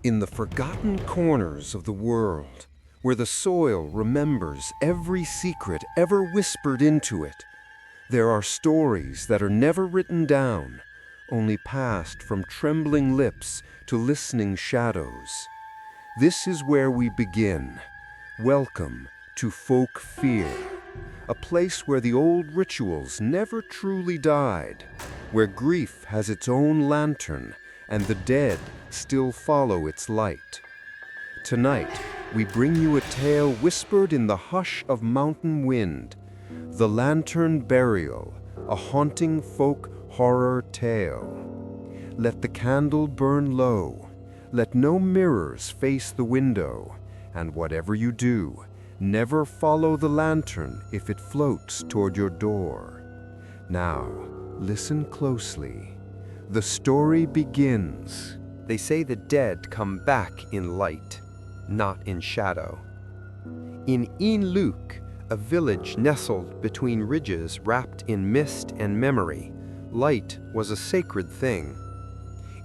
In the forgotten corners of the world, where the soil remembers every secret ever whispered into it, there are stories that are never written down, only passed from trembling lips to listening shadows. This is where we begin. Welcome to Folk Fear, a place where the old rituals never truly died, where grief has its own lantern and the dead still follow its light. Tonight, we bring you a tale whispered in the hush of mountain wind, The Lantern Burial, a haunting folk horror tale. Let the candle burn low, let no mirrors face the window, and whatever you do, never follow the lantern if it floats toward your door. Now, listen closely. The story begins. They say the dead come back in light, not in shadow. In Yến Lục, a village nestled between ridges wrapped in mist and memory, light was a sacred thing.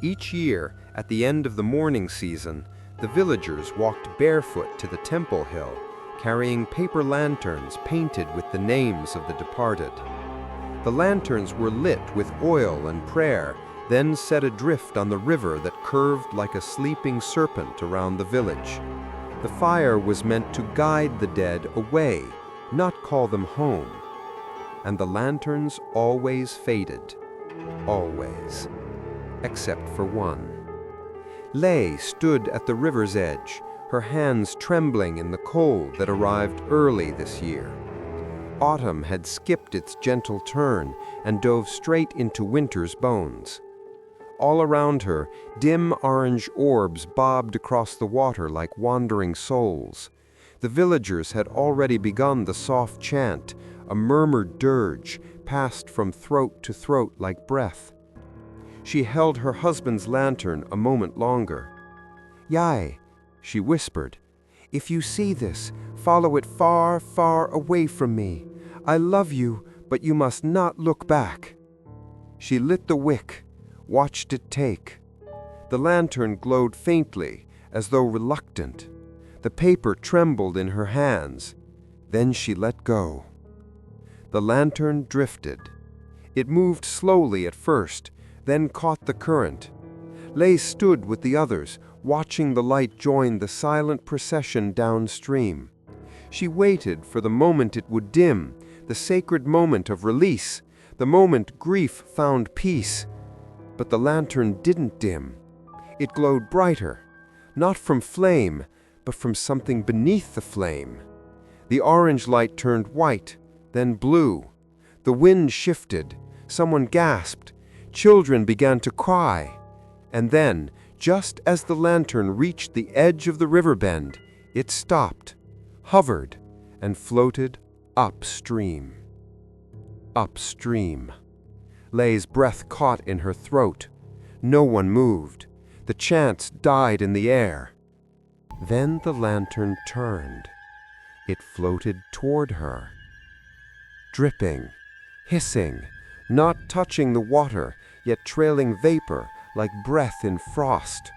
Each year, at the end of the mourning season, the villagers walked barefoot to the temple hill, carrying paper lanterns painted with the names of the departed. The lanterns were lit with oil and prayer, then set adrift on the river that curved like a sleeping serpent around the village. The fire was meant to guide the dead away, not call them home. And the lanterns always faded. Always. Except for one. Lay stood at the river's edge, her hands trembling in the cold that arrived early this year. Autumn had skipped its gentle turn and dove straight into winter's bones. All around her, dim orange orbs bobbed across the water like wandering souls. The villagers had already begun the soft chant, a murmured dirge, passed from throat to throat like breath. She held her husband's lantern a moment longer. "Yai," she whispered, "if you see this, follow it far, far away from me. I love you, but you must not look back." She lit the wick, watched it take. The lantern glowed faintly, as though reluctant. The paper trembled in her hands. Then she let go. The lantern drifted. It moved slowly at first, then caught the current. Lay stood with the others, watching the light join the silent procession downstream. She waited for the moment it would dim, the sacred moment of release, the moment grief found peace. But the lantern didn't dim. It glowed brighter, not from flame, but from something beneath the flame. The orange light turned white, then blue. The wind shifted. Someone gasped. Children began to cry. And then, just as the lantern reached the edge of the river bend, it stopped, hovered, and floated upstream. Upstream. Lay's breath caught in her throat. No one moved. The chants died in the air. Then the lantern turned. It floated toward her. Dripping, hissing, not touching the water, yet trailing vapor like breath in frost.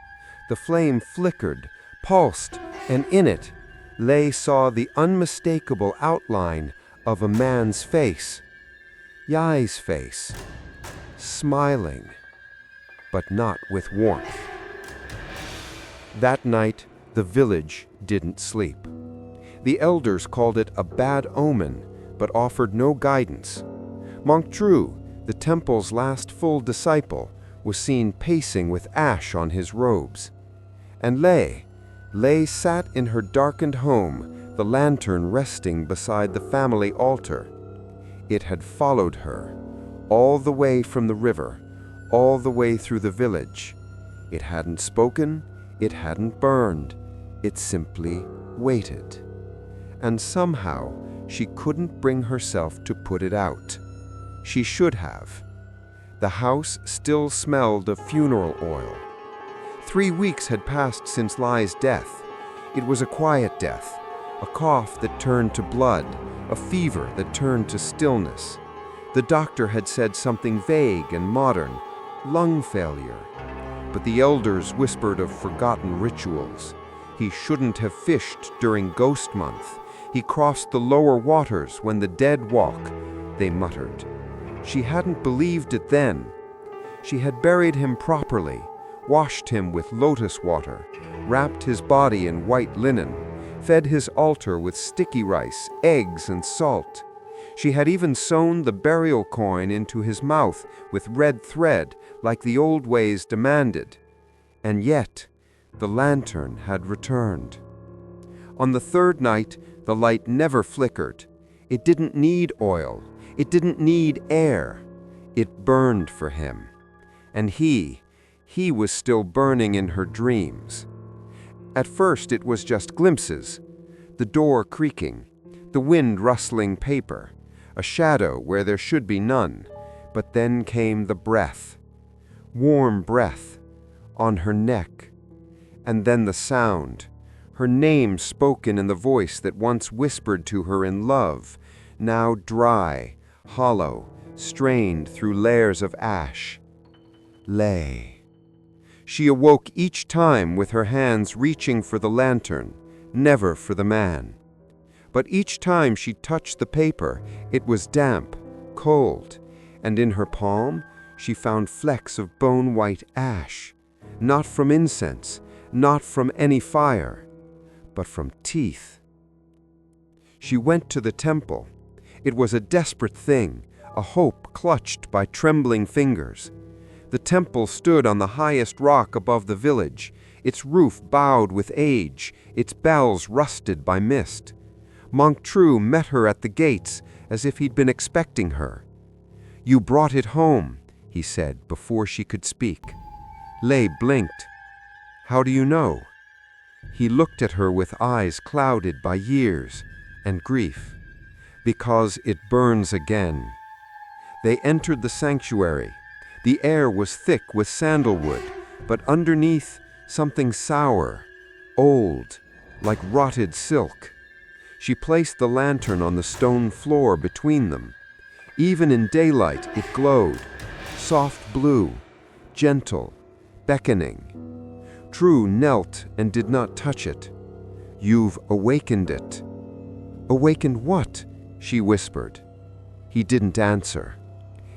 The flame flickered, pulsed, and in it, Lay saw the unmistakable outline of a man's face. Yai's face. Smiling, but not with warmth. That night, the village didn't sleep. The elders called it a bad omen, but offered no guidance. Monk Tru, the temple's last full disciple, was seen pacing with ash on his robes. And Lay sat in her darkened home, the lantern resting beside the family altar. It had followed her, all the way from the river, all the way through the village. It hadn't spoken, it hadn't burned, it simply waited. And somehow, she couldn't bring herself to put it out. She should have. The house still smelled of funeral oil. 3 weeks had passed since Lai's death. It was a quiet death, a cough that turned to blood, a fever that turned to stillness. The doctor had said something vague and modern, lung failure. but the elders whispered of forgotten rituals. He shouldn't have fished during Ghost Month. He crossed the lower waters when the dead walk, they muttered. She hadn't believed it then. She had buried him properly, washed him with lotus water, wrapped his body in white linen, fed his altar with sticky rice, eggs, and salt. She had even sewn the burial coin into his mouth with red thread, like the old ways demanded. And yet, the lantern had returned. On the third night, the light never flickered. It didn't need oil. It didn't need air. It burned for him. And he was still burning in her dreams. At first it was just glimpses, the door creaking, the wind rustling paper, a shadow where there should be none. But then came the breath, warm breath, on her neck. And then the sound, her name spoken in the voice that once whispered to her in love, now dry, hollow, strained through layers of ash. Lay. She awoke each time with her hands reaching for the lantern, never for the man. But each time she touched the paper, it was damp, cold, and in her palm she found flecks of bone-white ash, not from incense, not from any fire, but from teeth. She went to the temple. It was a desperate thing, a hope clutched by trembling fingers. The temple stood on the highest rock above the village, its roof bowed with age, its bells rusted by mist. Monk True met her at the gates as if he'd been expecting her. "You brought it home," he said before she could speak. Lei blinked. "How do you know?" He looked at her with eyes clouded by years and grief. "Because it burns again." They entered the sanctuary. The air was thick with sandalwood, but underneath something sour, old, like rotted silk. She placed the lantern on the stone floor between them. Even in daylight it glowed, soft blue, gentle, beckoning. True knelt and did not touch it. "You've awakened it." "Awakened what?" she whispered. He didn't answer.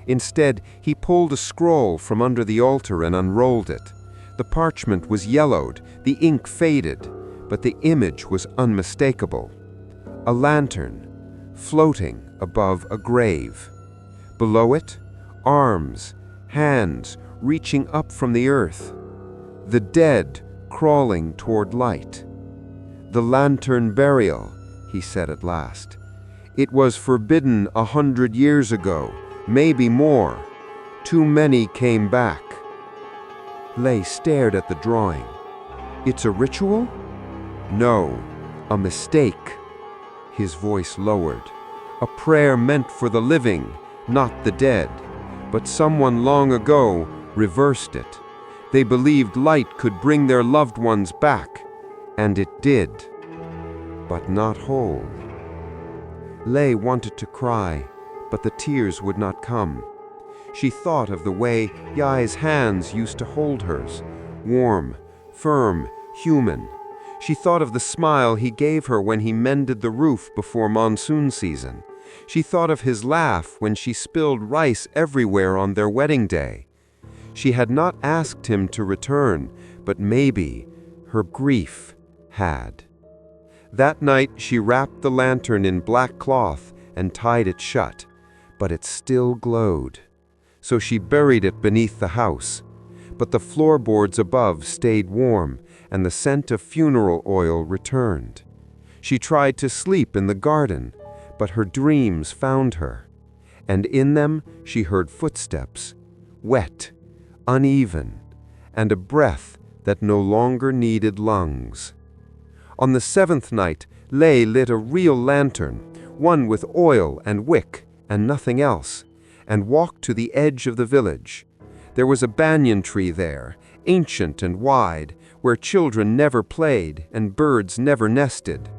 Instead, he pulled a scroll from under the altar and unrolled it. The parchment was yellowed, the ink faded, but the image was unmistakable. A lantern, floating above a grave. Below it, arms, hands reaching up from the earth. The dead crawling toward light. "The lantern burial," he said at last. "It was forbidden 100 years ago. Maybe more. Too many came back." Lei stared at the drawing. "It's a ritual?" "No, a mistake." His voice lowered. "A prayer meant for the living, not the dead. But someone long ago reversed it. They believed light could bring their loved ones back, and it did. But not whole." Lei wanted to cry, but the tears would not come. She thought of the way Yai's hands used to hold hers, warm, firm, human. She thought of the smile he gave her when he mended the roof before monsoon season. She thought of his laugh when she spilled rice everywhere on their wedding day. She had not asked him to return, but maybe her grief had. That night she wrapped the lantern in black cloth and tied it shut. But it still glowed. So she buried it beneath the house. But the floorboards above stayed warm, and the scent of funeral oil returned. She tried to sleep in the garden, but her dreams found her. And in them she heard footsteps, wet, uneven, and a breath that no longer needed lungs. On the 7th night, Lei lit a real lantern, one with oil and wick, and nothing else, and walked to the edge of the village. There was a banyan tree there, ancient and wide, where children never played and birds never nested.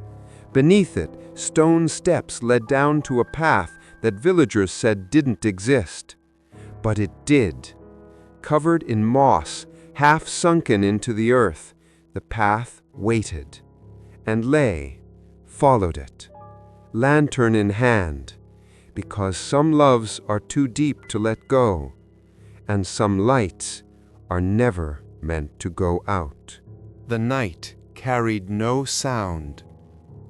Beneath it, stone steps led down to a path that villagers said didn't exist. But it did. Covered in moss, Half sunken into the earth, the path waited, and Lay followed it, lantern in hand, because some loves are too deep to let go, and some lights are never meant to go out. The night carried no sound.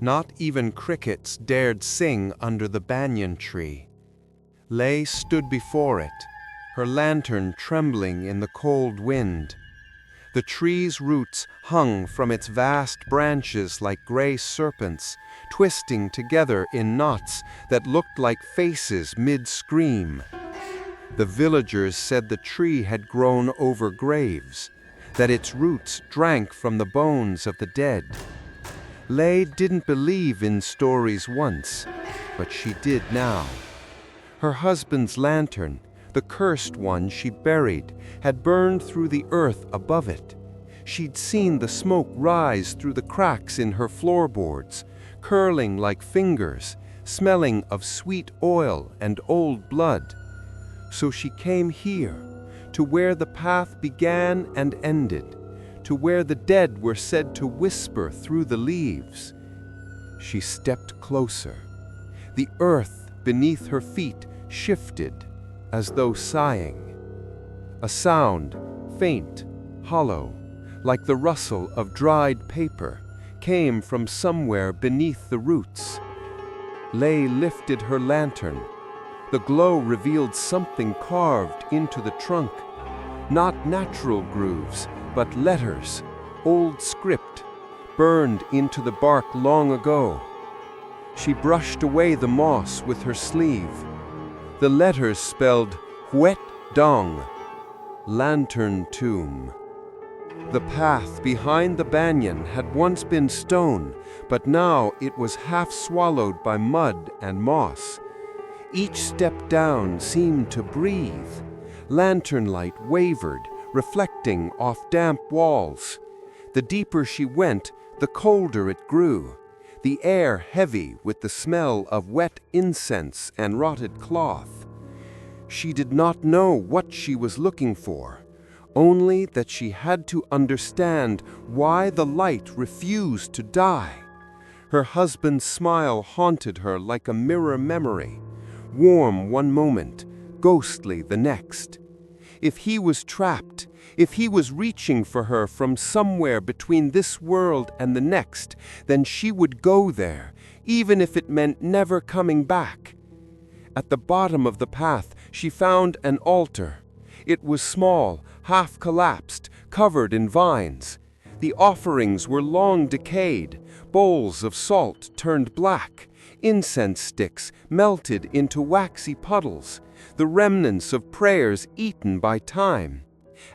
Not even crickets dared sing under the banyan tree. Lay stood before it, her lantern trembling in the cold wind. The tree's roots hung from its vast branches like gray serpents, twisting together in knots that looked like faces mid-scream. The villagers said the tree had grown over graves, that its roots drank from the bones of the dead. Lay didn't believe in stories once, but she did now. Her husband's lantern, the cursed one she buried, had burned through the earth above it. She'd seen the smoke rise through the cracks in her floorboards, curling like fingers, smelling of sweet oil and old blood. So she came here, to where the path began and ended, to where the dead were said to whisper through the leaves. She stepped closer. The earth beneath her feet shifted, as though sighing. A sound, faint, hollow, like the rustle of dried paper, came from somewhere beneath the roots. Lay lifted her lantern. The glow revealed something carved into the trunk. Not natural grooves, but letters, old script, burned into the bark long ago. She brushed away the moss with her sleeve. The letters spelled Huet Dong, Lantern Tomb. The path behind the banyan had once been stone, but now it was half swallowed by mud and moss. Each step down seemed to breathe. Lantern light wavered, reflecting off damp walls. The deeper she went, the colder it grew, the air heavy with the smell of wet incense and rotted cloth. She did not know what she was looking for, only that she had to understand why the light refused to die. Her husband's smile haunted her like a mirror memory, warm one moment, ghostly the next. If he was trapped, if he was reaching for her from somewhere between this world and the next, then she would go there, even if it meant never coming back. At the bottom of the path, she found an altar. It was small, half collapsed, covered in vines. The offerings were long decayed, bowls of salt turned black, incense sticks melted into waxy puddles, the remnants of prayers eaten by time.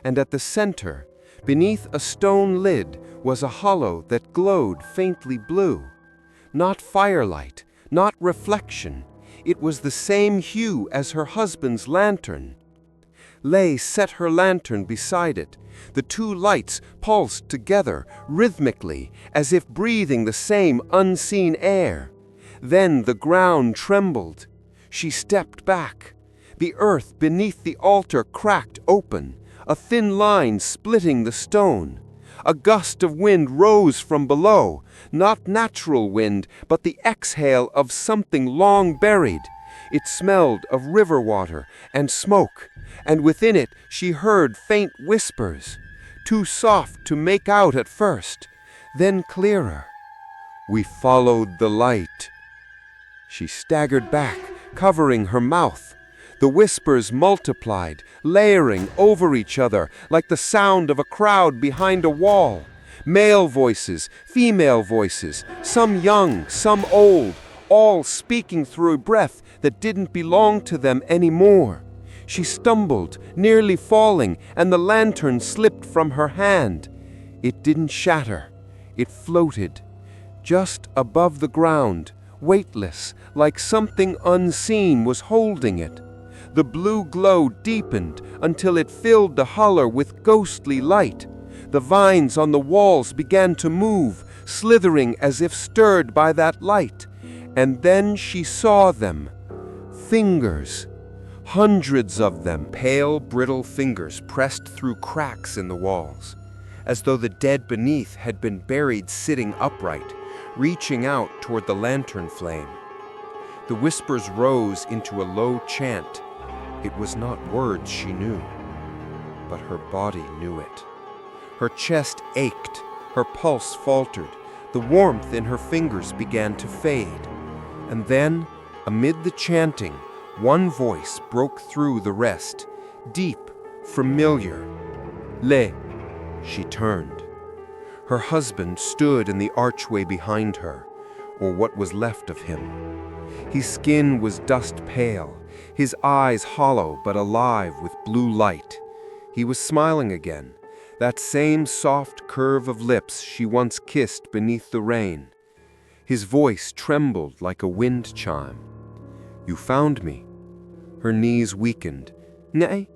And at the center, beneath a stone lid, was a hollow that glowed faintly blue. Not firelight, not reflection. It was the same hue as her husband's lantern. Lay set her lantern beside it. The two lights pulsed together, rhythmically, as if breathing the same unseen air. Then the ground trembled. She stepped back. The earth beneath the altar cracked open, a thin line splitting the stone. A gust of wind rose from below, not natural wind, but the exhale of something long buried. It smelled of river water and smoke, and within it she heard faint whispers, too soft to make out at first, then clearer. We followed the light. She staggered back, covering her mouth. The whispers multiplied, layering over each other like the sound of a crowd behind a wall. Male voices, female voices, some young, some old, all speaking through a breath that didn't belong to them anymore. She stumbled, nearly falling, and the lantern slipped from her hand. It didn't shatter. It floated, just above the ground, weightless, like something unseen was holding it. The blue glow deepened until it filled the hollow with ghostly light. The vines on the walls began to move, slithering as if stirred by that light. And then she saw them. Fingers. Hundreds of them, pale, brittle fingers pressed through cracks in the walls, as though the dead beneath had been buried sitting upright, reaching out toward the lantern flame. The whispers rose into a low chant. It was not words she knew, but her body knew it. Her chest ached, her pulse faltered, the warmth in her fingers began to fade. And then, amid the chanting, one voice broke through the rest, deep, familiar. Le. She turned. Her husband stood in the archway behind her, or what was left of him. His skin was dust pale, his eyes hollow but alive with blue light. He was smiling again, that same soft curve of lips she once kissed beneath the rain. His voice trembled like a wind chime. You found me. Her knees weakened. Nay.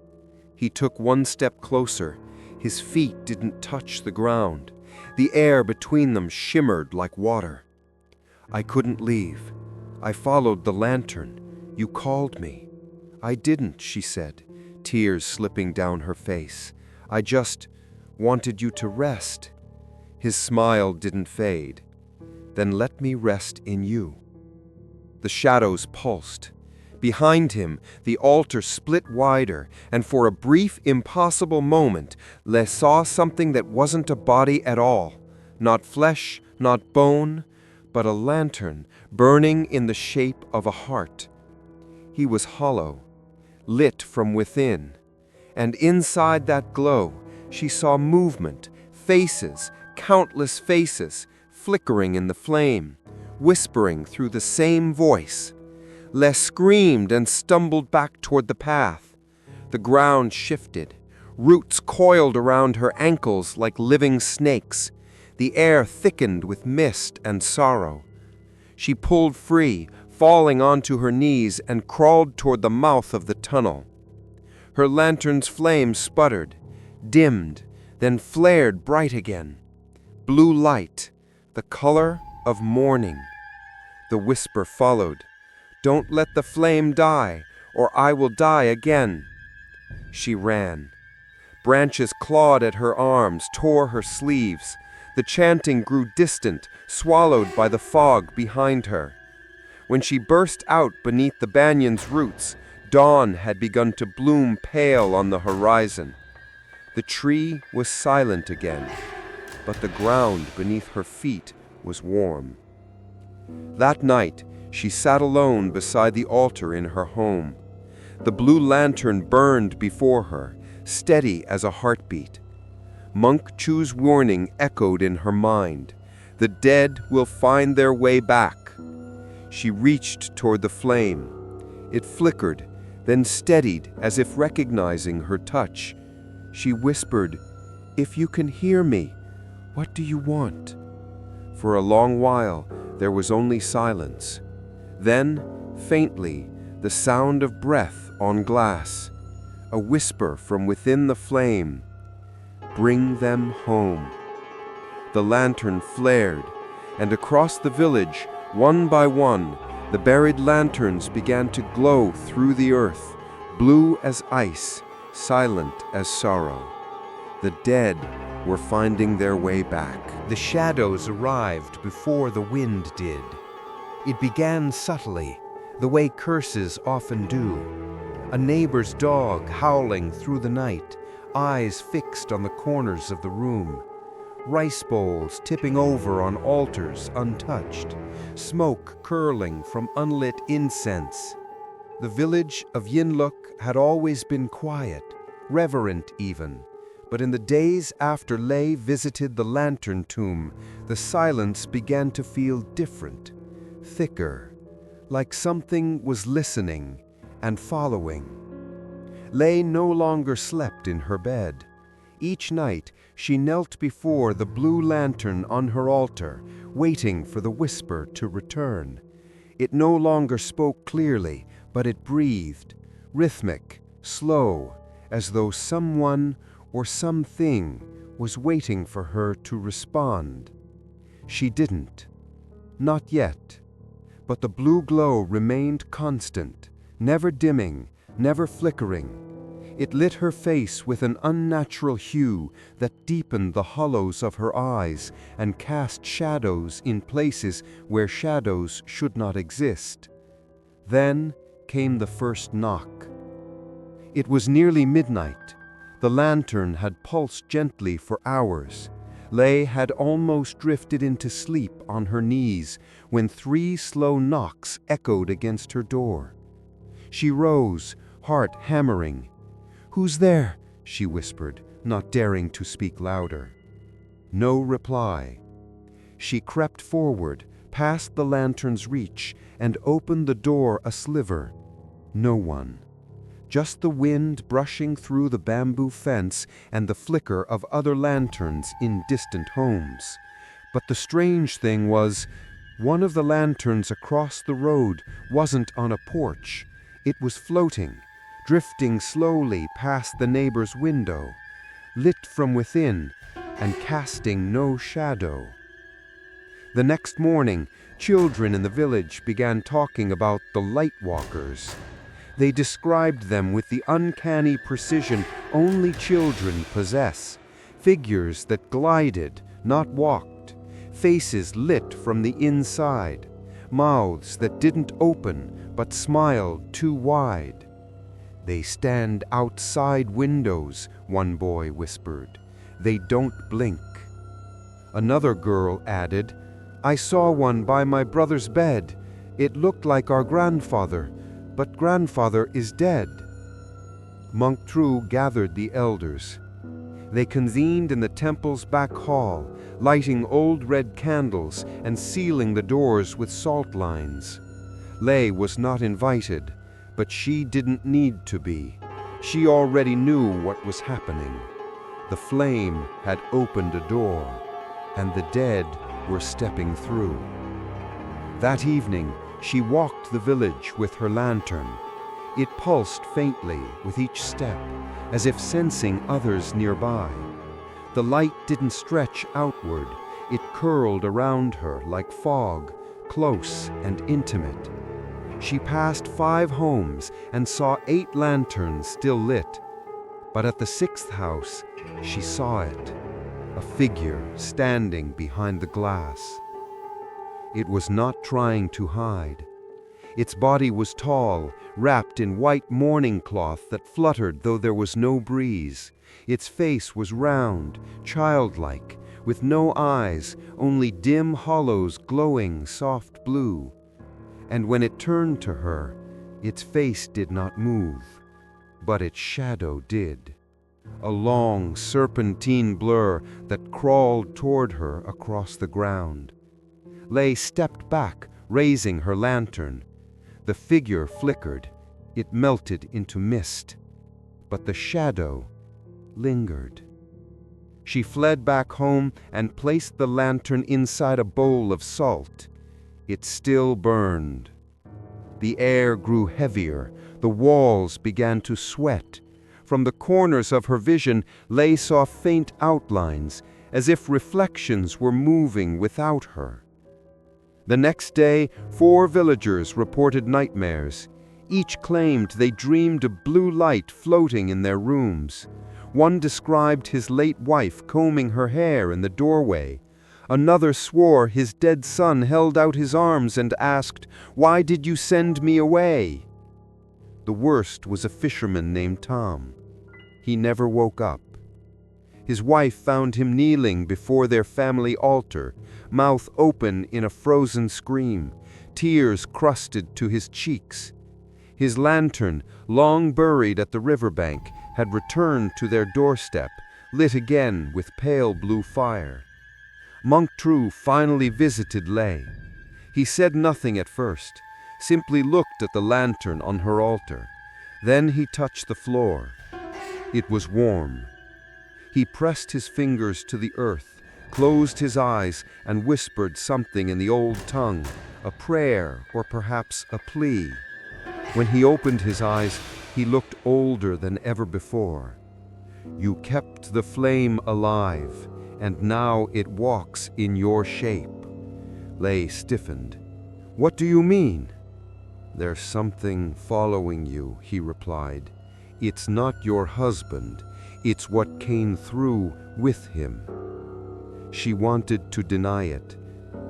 He took one step closer. His feet didn't touch the ground. The air between them shimmered like water. I couldn't leave. I followed the lantern. You called me. I didn't, she said, tears slipping down her face. I just wanted you to rest. His smile didn't fade. Then let me rest in you. The shadows pulsed. Behind him, the altar split wider, and for a brief, impossible moment, Le saw something that wasn't a body at all. Not flesh, not bone, but a lantern burning in the shape of a heart. He was hollow, lit from within, and inside that glow, she saw movement, faces, countless faces, flickering in the flame, whispering through the same voice. Les screamed and stumbled back toward the path. The ground shifted. Roots coiled around her ankles like living snakes. The air thickened with mist and sorrow. She pulled free, falling onto her knees, and crawled toward the mouth of the tunnel. Her lantern's flame sputtered, dimmed, then flared bright again. Blue light, the color of morning. The whisper followed. Don't let the flame die, or I will die again. She ran. Branches clawed at her arms, tore her sleeves. The chanting grew distant, swallowed by the fog behind her. When she burst out beneath the banyan's roots, dawn had begun to bloom pale on the horizon. The tree was silent again, but the ground beneath her feet was warm. That night, she sat alone beside the altar in her home. The blue lantern burned before her, steady as a heartbeat. Monk Chu's warning echoed in her mind. The dead will find their way back. She reached toward the flame. It flickered, then steadied as if recognizing her touch. She whispered, "If you can hear me, what do you want?" For a long while, there was only silence. Then, faintly, the sound of breath on glass. A whisper from within the flame. Bring them home. The lantern flared, and across the village, one by one, the buried lanterns began to glow through the earth, blue as ice, silent as sorrow. The dead were finding their way back. The shadows arrived before the wind did. It began subtly, the way curses often do. A neighbor's dog howling through the night, eyes fixed on the corners of the room. Rice bowls tipping over on altars untouched, smoke curling from unlit incense. The village of Yến Lục had always been quiet, reverent even, but in the days after Lê visited the lantern tomb, the silence began to feel different, thicker, like something was listening and following. Lê no longer slept in her bed. Each night, she knelt before the blue lantern on her altar, waiting for the whisper to return. It no longer spoke clearly, but it breathed, rhythmic, slow, as though someone or something was waiting for her to respond. She didn't. Not yet. But the blue glow remained constant, never dimming, never flickering. It lit her face with an unnatural hue that deepened the hollows of her eyes and cast shadows in places where shadows should not exist. Then came the first knock. It was nearly midnight. The lantern had pulsed gently for hours. Lei had almost drifted into sleep on her knees when 3 slow knocks echoed against her door. She rose, heart hammering. "Who's there?" she whispered, not daring to speak louder. No reply. She crept forward, past the lantern's reach, and opened the door a sliver. No one. Just the wind brushing through the bamboo fence and the flicker of other lanterns in distant homes. But the strange thing was, one of the lanterns across the road wasn't on a porch. It was floating, drifting slowly past the neighbor's window, lit from within and casting no shadow. The next morning, children in the village began talking about the light walkers. They described them with the uncanny precision only children possess, figures that glided, not walked, faces lit from the inside, mouths that didn't open but smiled too wide. "They stand outside windows," one boy whispered. "They don't blink." Another girl added, "I saw one by my brother's bed. It looked like our grandfather, but grandfather is dead." Monk Tru gathered the elders. They convened in the temple's back hall, lighting old red candles and sealing the doors with salt lines. Lei was not invited, but she didn't need to be. She already knew what was happening. The flame had opened a door, and the dead were stepping through. That evening, she walked the village with her lantern. It pulsed faintly with each step, as if sensing others nearby. The light didn't stretch outward. It curled around her like fog, close and intimate. She passed 5 homes and saw 8 lanterns still lit. But at the 6th house, she saw it, a figure standing behind the glass. It was not trying to hide. Its body was tall, wrapped in white mourning cloth that fluttered though there was no breeze. Its face was round, childlike, with no eyes, only dim hollows glowing soft blue. And when it turned to her, its face did not move, but its shadow did. A long serpentine blur that crawled toward her across the ground. Lei stepped back, raising her lantern. The figure flickered. It melted into mist. But the shadow lingered. She fled back home and placed the lantern inside a bowl of salt. It still burned. The air grew heavier. The walls began to sweat. From the corners of her vision, Lei saw faint outlines, as if reflections were moving without her. The next day, 4 villagers reported nightmares. Each claimed they dreamed of blue light floating in their rooms. One described his late wife combing her hair in the doorway. Another swore his dead son held out his arms and asked, "Why did you send me away?" The worst was a fisherman named Tom. He never woke up. His wife found him kneeling before their family altar, mouth open in a frozen scream, tears crusted to his cheeks. His lantern, long buried at the riverbank, had returned to their doorstep, lit again with pale blue fire. Monk Tru finally visited Lei. He said nothing at first, simply looked at the lantern on her altar. Then he touched the floor. It was warm. He pressed his fingers to the earth, closed his eyes, and whispered something in the old tongue, a prayer or perhaps a plea. When he opened his eyes, he looked older than ever before. "You kept the flame alive, and now it walks in your shape." Lei stiffened. "What do you mean?" "There's something following you," he replied. "It's not your husband, it's what came through with him." She wanted to deny it,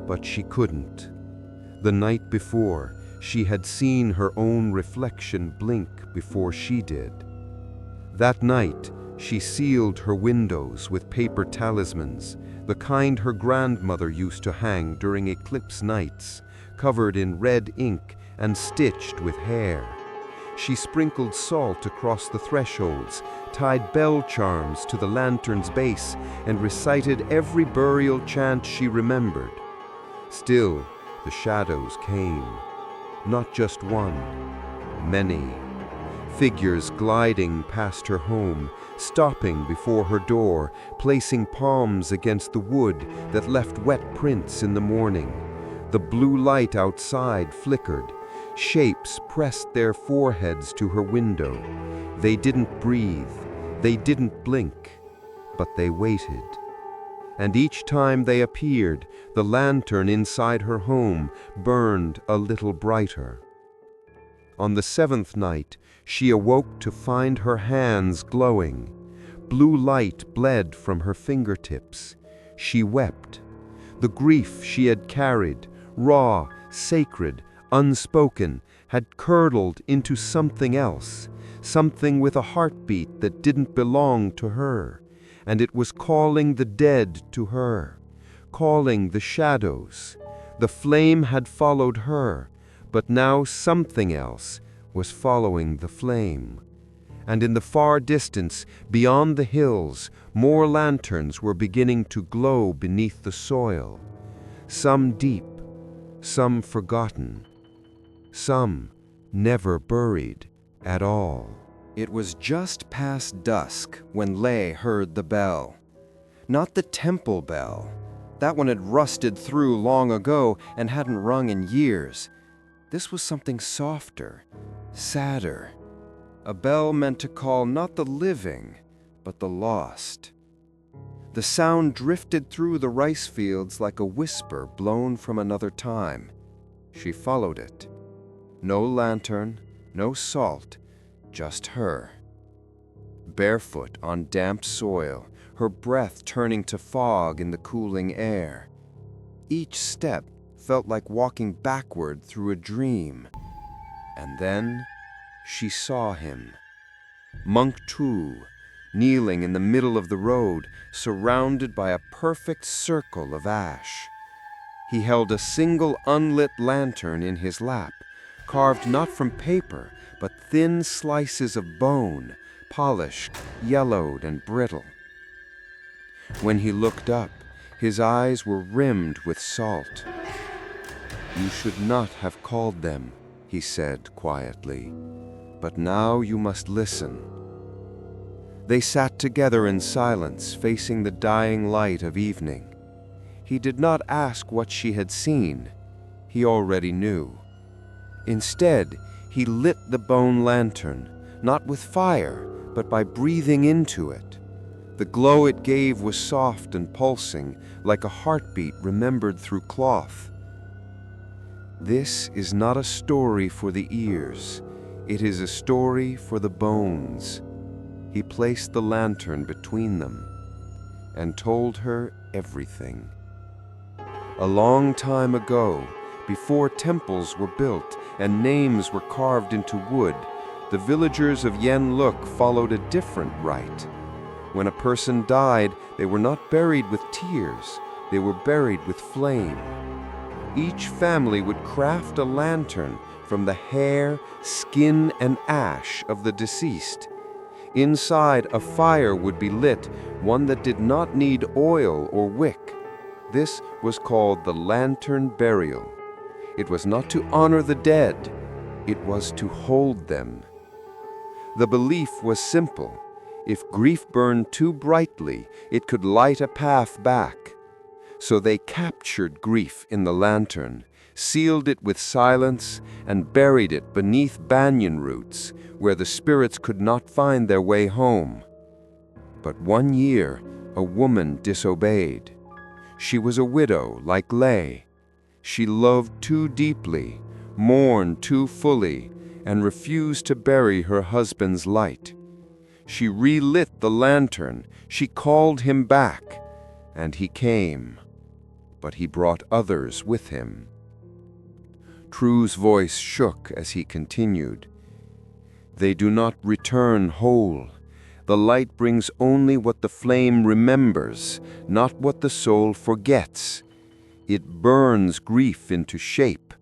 but she couldn't. The night before, she had seen her own reflection blink before she did. That night, she sealed her windows with paper talismans, the kind her grandmother used to hang during eclipse nights, covered in red ink and stitched with hair. She sprinkled salt across the thresholds, tied bell charms to the lantern's base, and recited every burial chant she remembered. Still, the shadows came. Not just one, many. Figures gliding past her home, stopping before her door, placing palms against the wood that left wet prints in the morning. The blue light outside flickered. Shapes pressed their foreheads to her window. They didn't breathe, they didn't blink, but they waited. And each time they appeared, the lantern inside her home burned a little brighter. On the 7th night, she awoke to find her hands glowing. Blue light bled from her fingertips. She wept. The grief she had carried, raw, sacred, unspoken, had curdled into something else, something with a heartbeat that didn't belong to her, and it was calling the dead to her, calling the shadows. The flame had followed her, but now something else was following the flame. And in the far distance, beyond the hills, more lanterns were beginning to glow beneath the soil. Some deep, some forgotten, some never buried at all. It was just past dusk when Lei heard the bell. Not the temple bell. That one had rusted through long ago and hadn't rung in years. This was something softer, sadder. A bell meant to call not the living, but the lost. The sound drifted through the rice fields like a whisper blown from another time. She followed it. No lantern, no salt, just her. Barefoot on damp soil, her breath turning to fog in the cooling air. Each step felt like walking backward through a dream. And then she saw him. Monk Tu, kneeling in the middle of the road, surrounded by a perfect circle of ash. He held a single unlit lantern in his lap, carved not from paper, but thin slices of bone, polished, yellowed, and brittle. When he looked up, his eyes were rimmed with salt. "You should not have called them," he said quietly, "but now you must listen." They sat together in silence, facing the dying light of evening. He did not ask what she had seen. He already knew. Instead, he lit the bone lantern, not with fire, but by breathing into it. The glow it gave was soft and pulsing, like a heartbeat remembered through cloth. "This is not a story for the ears. It is a story for the bones." He placed the lantern between them and told her everything. A long time ago, before temples were built and names were carved into wood, the villagers of Yến Lục followed a different rite. When a person died, they were not buried with tears, they were buried with flame. Each family would craft a lantern from the hair, skin, and ash of the deceased. Inside, a fire would be lit, one that did not need oil or wick. This was called the lantern burial. It was not to honor the dead, it was to hold them. The belief was simple. If grief burned too brightly, it could light a path back. So they captured grief in the lantern, sealed it with silence, and buried it beneath banyan roots, where the spirits could not find their way home. But one year, a woman disobeyed. She was a widow like Lei. She loved too deeply, mourned too fully, and refused to bury her husband's light. She relit the lantern, she called him back, and he came, but he brought others with him. True's voice shook as he continued. They do not return whole. The light brings only what the flame remembers, not what the soul forgets. It burns grief into shape,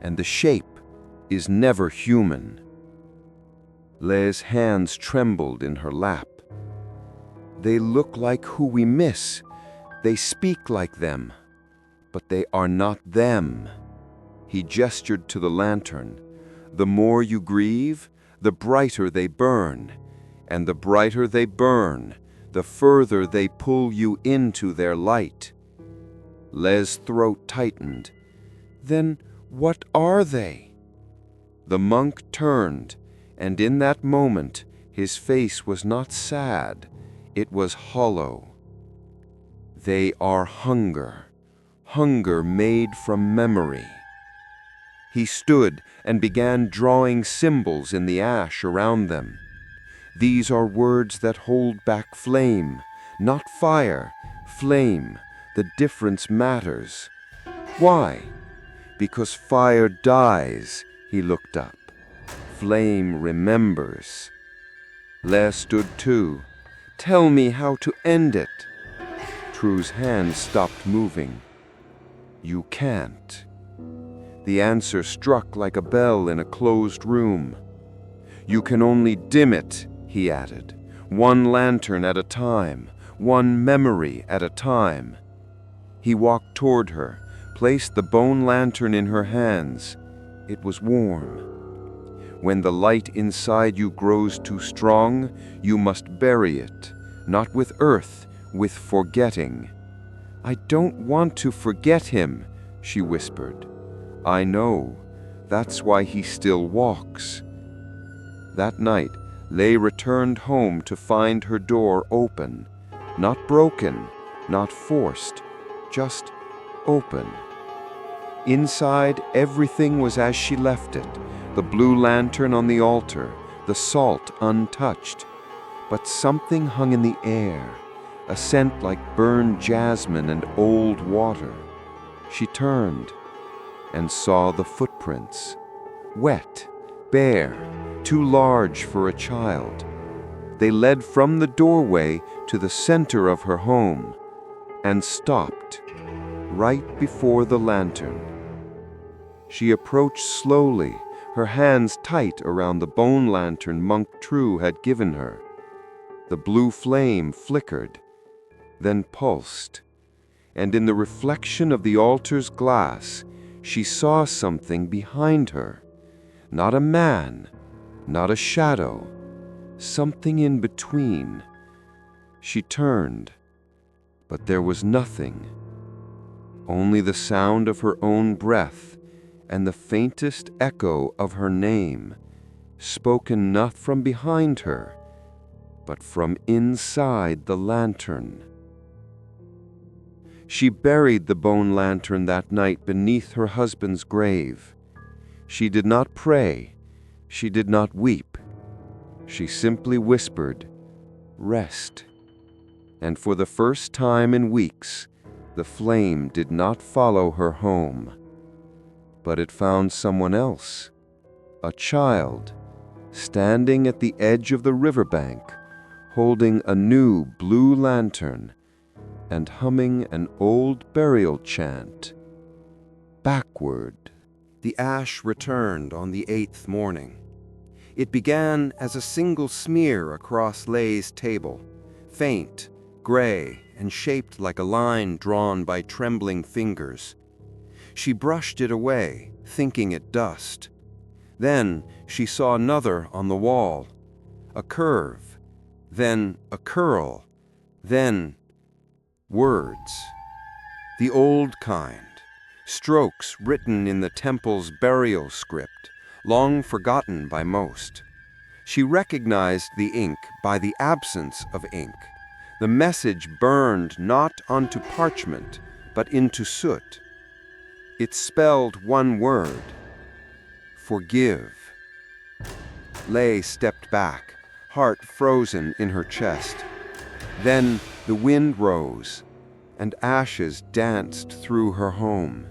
and the shape is never human. Leia's hands trembled in her lap. They look like who we miss. They speak like them, but they are not them. He gestured to the lantern. The more you grieve, the brighter they burn, and the brighter they burn, the further they pull you into their light. Leia's throat tightened. Then what are they? The monk turned, and in that moment his face was not sad, it was hollow. They are hunger, hunger made from memory. He stood and began drawing symbols in the ash around them. These are words that hold back flame, not fire, flame. The difference matters. Why? Because fire dies, he looked up. Flame remembers. Leia stood too. Tell me how to end it. True's hand stopped moving. You can't. The answer struck like a bell in a closed room. You can only dim it, he added, one lantern at a time, one memory at a time. He walked toward her, placed the bone lantern in her hands. It was warm. When the light inside you grows too strong, you must bury it, not with earth, with forgetting. I don't want to forget him, she whispered. I know. That's why he still walks. That night, Leia returned home to find her door open. Not broken, not forced, just open. Inside, everything was as she left it. The blue lantern on the altar, the salt untouched. But something hung in the air, a scent like burned jasmine and old water. She turned and saw the footprints, wet, bare, too large for a child. They led from the doorway to the center of her home and stopped right before the lantern. She approached slowly, her hands tight around the bone lantern Monk True had given her. The blue flame flickered, then pulsed, and in the reflection of the altar's glass, she saw something behind her. Not a man, not a shadow, something in between. She turned, but there was nothing. Only the sound of her own breath and the faintest echo of her name, spoken not from behind her, but from inside the lantern. She buried the bone lantern that night beneath her husband's grave. She did not pray. She did not weep. She simply whispered, "Rest." And for the first time in weeks, the flame did not follow her home. But it found someone else, a child, standing at the edge of the riverbank, holding a new blue lantern and humming an old burial chant. Backward. The ash returned on the 8th morning. It began as a single smear across Leia's table, faint, gray, and shaped like a line drawn by trembling fingers. She brushed it away, thinking it dust. Then she saw another on the wall, a curve, then a curl, then words. The old kind, strokes written in the temple's burial script, long forgotten by most. She recognized the ink by the absence of ink. The message burned not onto parchment, but into soot. It spelled one word, forgive. Lay stepped back, heart frozen in her chest. Then the wind rose, and ashes danced through her home.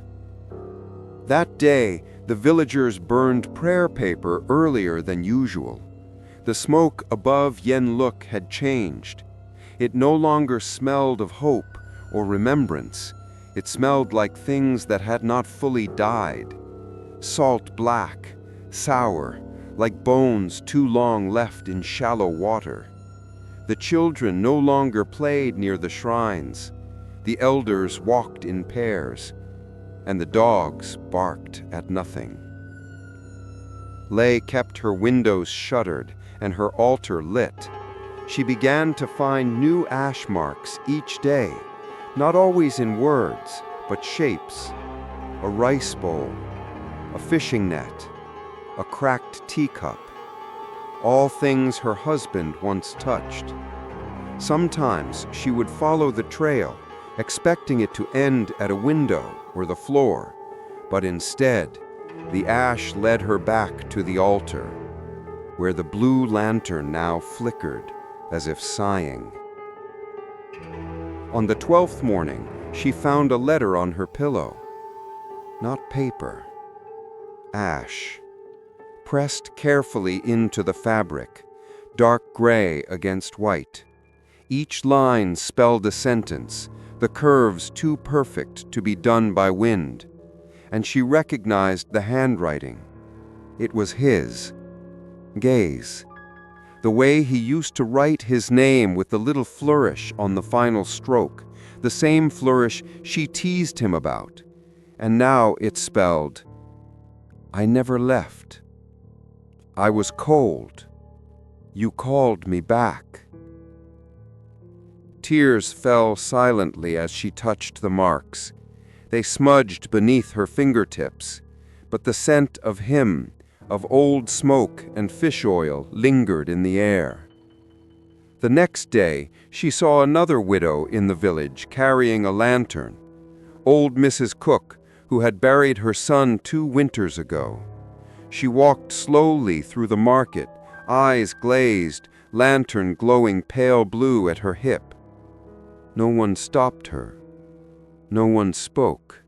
That day, the villagers burned prayer paper earlier than usual. The smoke above Yến Lục had changed. It no longer smelled of hope or remembrance. It smelled like things that had not fully died. Salt black, sour, like bones too long left in shallow water. The children no longer played near the shrines. The elders walked in pairs, and the dogs barked at nothing. Lay kept her windows shuttered and her altar lit. She began to find new ash marks each day, not always in words, but shapes. A rice bowl, a fishing net, a cracked teacup. All things her husband once touched. Sometimes she would follow the trail, expecting it to end at a window or the floor, but instead, the ash led her back to the altar, where the blue lantern now flickered as if sighing. On the 12th morning, she found a letter on her pillow. Not paper, ash, pressed carefully into the fabric, dark gray against white. Each line spelled a sentence, the curves too perfect to be done by wind, and she recognized the handwriting. It was his. Gaze. The way he used to write his name with the little flourish on the final stroke, the same flourish she teased him about. And now it spelled, I never left. I was cold. You called me back. Tears fell silently as she touched the marks. They smudged beneath her fingertips, but the scent of him, of old smoke and fish oil, lingered in the air. The next day, she saw another widow in the village carrying a lantern. Old Mrs. Cook, who had buried her son 2 winters ago. She walked slowly through the market, eyes glazed, lantern glowing pale blue at her hip. No one stopped her. No one spoke.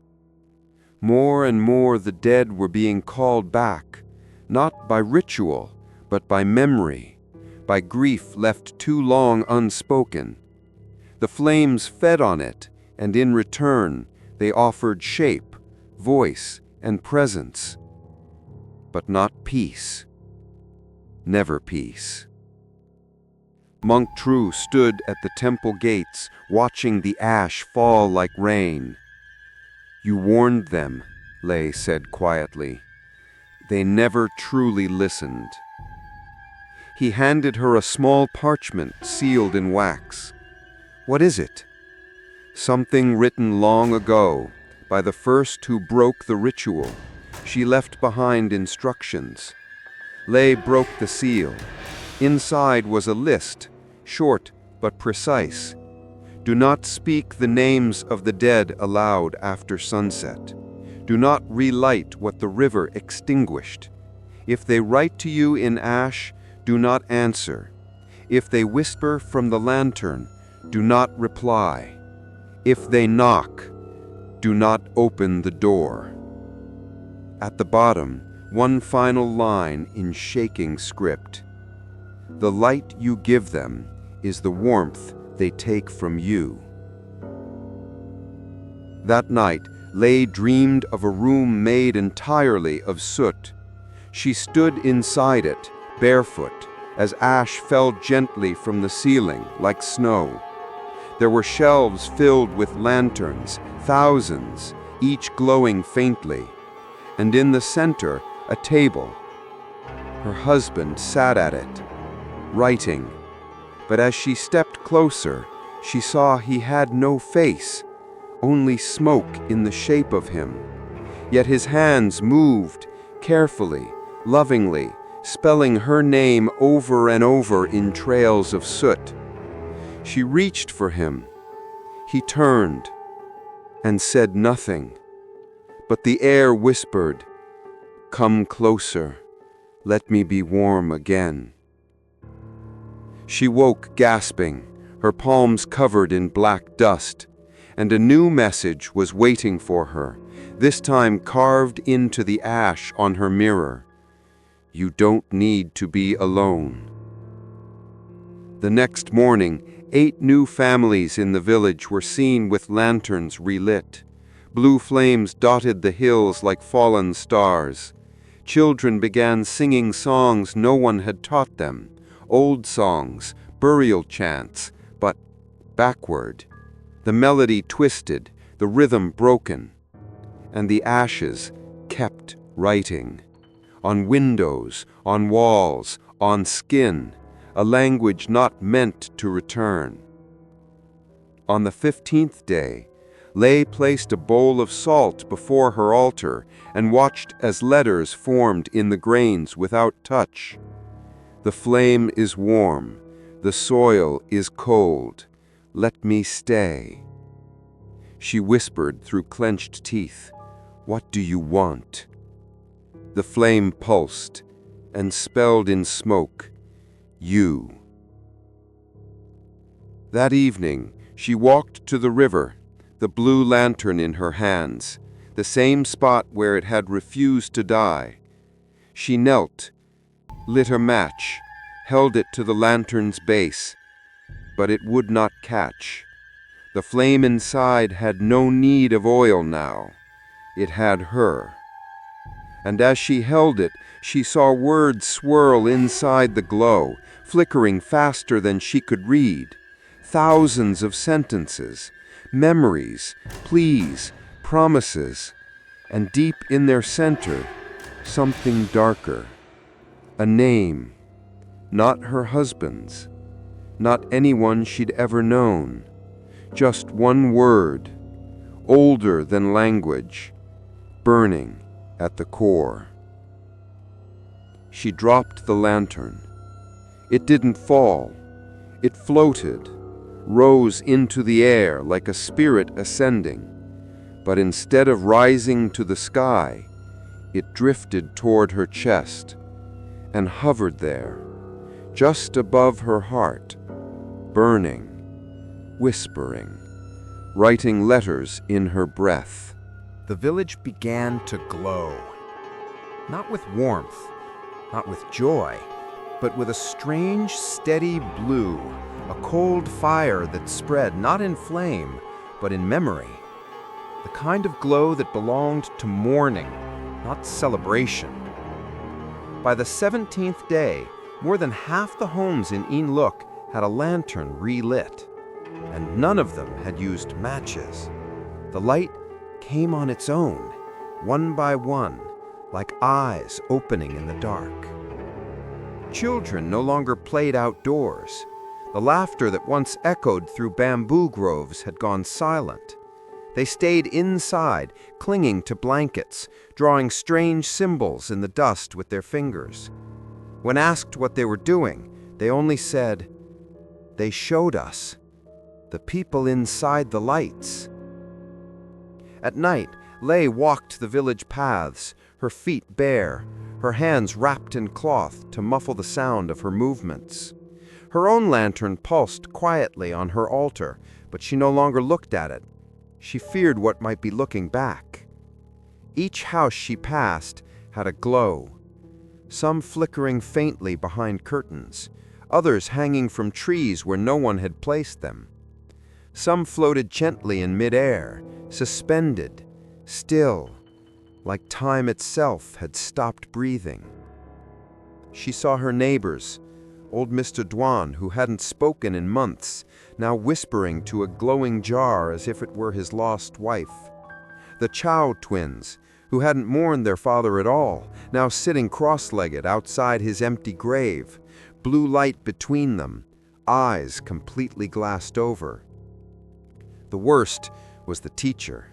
More and more the dead were being called back, not by ritual, but by memory, by grief left too long unspoken. The flames fed on it, and in return they offered shape, voice, and presence. But not peace. Never peace. Monk Tru stood at the temple gates, watching the ash fall like rain. You warned them, Lay said quietly. They never truly listened. He handed her a small parchment sealed in wax. What is it? Something written long ago, by the first who broke the ritual. She left behind instructions. Lay broke the seal. Inside was a list, short but precise. Do not speak the names of the dead aloud after sunset. Do not relight what the river extinguished. If they write to you in ash, do not answer. If they whisper from the lantern, do not reply. If they knock, do not open the door. At the bottom, one final line in shaking script. The light you give them is the warmth they take from you. That night, Lay dreamed of a room made entirely of soot. She stood inside it, barefoot, as ash fell gently from the ceiling like snow. There were shelves filled with lanterns, thousands, each glowing faintly, and in the center, a table. Her husband sat at it, writing, but as she stepped closer, she saw he had no face, only smoke in the shape of him. Yet his hands moved, carefully, lovingly, spelling her name over and over in trails of soot. She reached for him. He turned and said nothing, but the air whispered, Come closer. Let me be warm again. She woke gasping, her palms covered in black dust, and a new message was waiting for her, this time carved into the ash on her mirror. You don't need to be alone. The next morning, 8 new families in the village were seen with lanterns relit. Blue flames dotted the hills like fallen stars. Children began singing songs no one had taught them, old songs, burial chants, but backward. The melody twisted, the rhythm broken, and the ashes kept writing. On windows, on walls, on skin, a language not meant to return. On the 15th day, Lei placed a bowl of salt before her altar and watched as letters formed in the grains without touch. The flame is warm, the soil is cold. Let me stay. She whispered through clenched teeth, What do you want? The flame pulsed and spelled in smoke, You. That evening, she walked to the river, the blue lantern in her hands, the same spot where it had refused to die. She knelt, lit a match, held it to the lantern's base, but it would not catch. The flame inside had no need of oil now. It had her. And as she held it, she saw words swirl inside the glow, flickering faster than she could read. Thousands of sentences, memories, pleas, promises, and deep in their center, something darker. A name, not her husband's, not anyone she'd ever known. Just one word, older than language, burning at the core. She dropped the lantern. It didn't fall. It floated, rose into the air like a spirit ascending. But instead of rising to the sky, it drifted toward her chest and hovered there, just above her heart, burning, whispering, writing letters in her breath. The village began to glow, not with warmth, not with joy, but with a strange, steady blue, a cold fire that spread not in flame, but in memory. The kind of glow that belonged to mourning, not celebration. By the 17th day, more than half the homes in Yến Lục had a lantern relit, and none of them had used matches. The light came on its own, one by one, like eyes opening in the dark. Children no longer played outdoors. The laughter that once echoed through bamboo groves had gone silent. They stayed inside, clinging to blankets, drawing strange symbols in the dust with their fingers. When asked what they were doing, they only said, "They showed us. The people inside the lights." At night, Lei walked the village paths, her feet bare, her hands wrapped in cloth to muffle the sound of her movements. Her own lantern pulsed quietly on her altar, but she no longer looked at it. She feared what might be looking back. Each house she passed had a glow, some flickering faintly behind curtains, others hanging from trees where no one had placed them. Some floated gently in midair, suspended, still, like time itself had stopped breathing. She saw her neighbors, old Mr. Duan, who hadn't spoken in months, now whispering to a glowing jar as if it were his lost wife. The Chow twins, who hadn't mourned their father at all, now sitting cross-legged outside his empty grave, blue light between them, eyes completely glassed over. The worst was the teacher.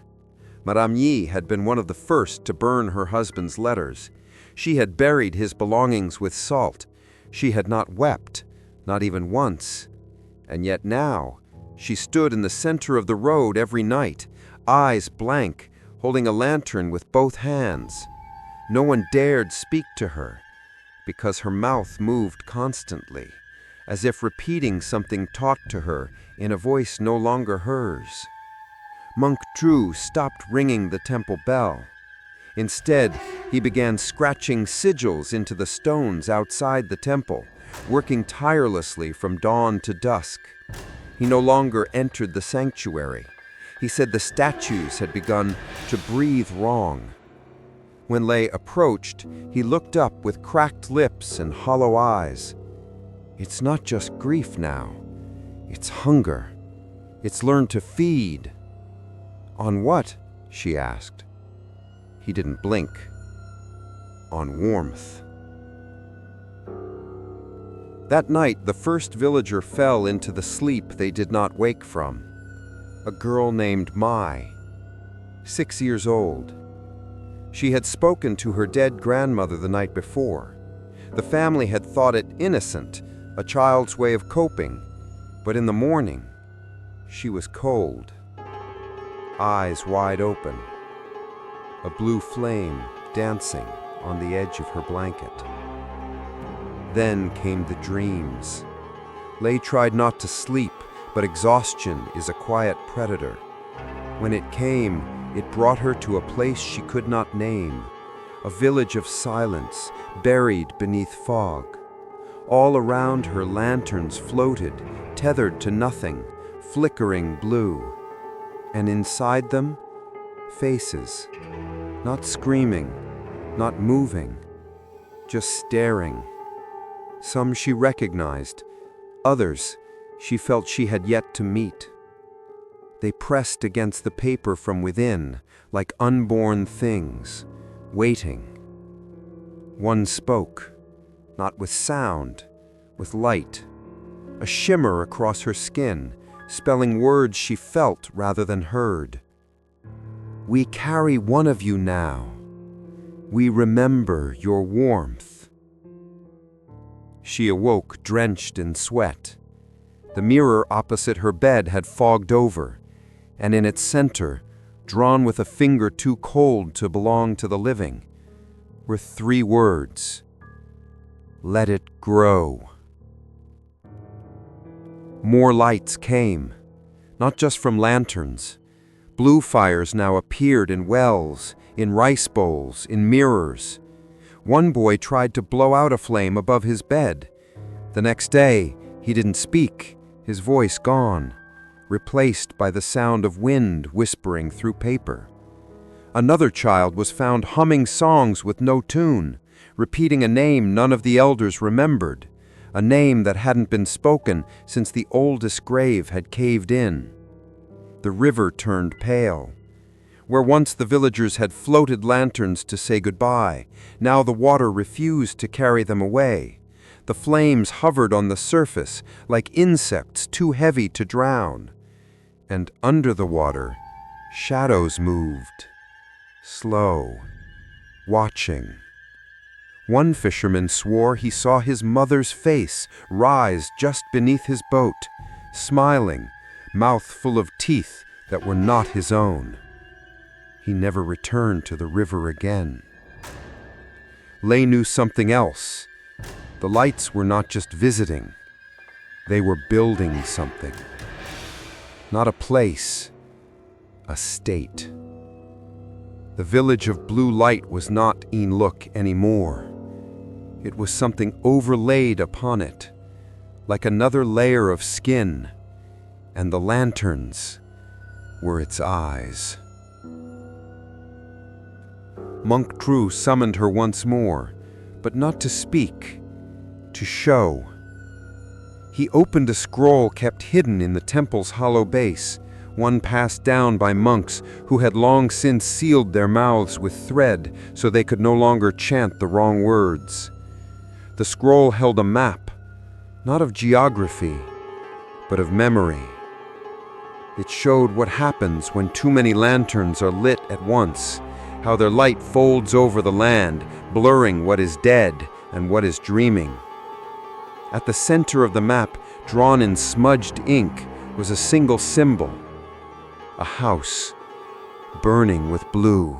Madame Yi had been one of the first to burn her husband's letters. She had buried his belongings with salt. She had not wept, not even once. And yet now, she stood in the center of the road every night, eyes blank, holding a lantern with both hands. No one dared speak to her, because her mouth moved constantly, as if repeating something taught to her in a voice no longer hers. Monk Tru stopped ringing the temple bell. Instead, he began scratching sigils into the stones outside the temple, working tirelessly from dawn to dusk. He no longer entered the sanctuary. He said the statues had begun to breathe wrong. When Lei approached, he looked up with cracked lips and hollow eyes. It's not just grief now. It's hunger. It's learned to feed. On what? She asked. He didn't blink. On warmth. That night, the first villager fell into the sleep they did not wake from. A girl named Mai, 6 years old. She had spoken to her dead grandmother the night before. The family had thought it innocent, a child's way of coping, but in the morning, she was cold, eyes wide open, a blue flame dancing on the edge of her blanket. Then came the dreams. Lei tried not to sleep, but exhaustion is a quiet predator. When it came, it brought her to a place she could not name, a village of silence, buried beneath fog. All around her lanterns floated, tethered to nothing, flickering blue. And inside them, faces, not screaming, not moving, just staring. Some she recognized, others she felt she had yet to meet. They pressed against the paper from within, like unborn things, waiting. One spoke, not with sound, with light, a shimmer across her skin, spelling words she felt rather than heard. We carry one of you now. We remember your warmth. She awoke drenched in sweat. The mirror opposite her bed had fogged over, and in its center, drawn with a finger too cold to belong to the living, were 3 words. Let it grow. More lights came, not just from lanterns. Blue fires now appeared in wells, in rice bowls, in mirrors. One boy tried to blow out a flame above his bed. The next day, he didn't speak, his voice gone, replaced by the sound of wind whispering through paper. Another child was found humming songs with no tune, repeating a name none of the elders remembered, a name that hadn't been spoken since the oldest grave had caved in. The river turned pale. Where once the villagers had floated lanterns to say goodbye, now the water refused to carry them away. The flames hovered on the surface like insects too heavy to drown. And under the water, shadows moved, slow, watching. One fisherman swore he saw his mother's face rise just beneath his boat, smiling, mouth full of teeth that were not his own. He never returned to the river again. Lei knew something else. The lights were not just visiting. They were building something. Not a place, a state. The village of blue light was not Yến anymore. It was something overlaid upon it, like another layer of skin, and the lanterns were its eyes. Monk Tru summoned her once more, but not to speak, to show. He opened a scroll kept hidden in the temple's hollow base, one passed down by monks who had long since sealed their mouths with thread so they could no longer chant the wrong words. The scroll held a map, not of geography, but of memory. It showed what happens when too many lanterns are lit at once, how their light folds over the land, blurring what is dead and what is dreaming. At the center of the map, drawn in smudged ink, was a single symbol, a house burning with blue.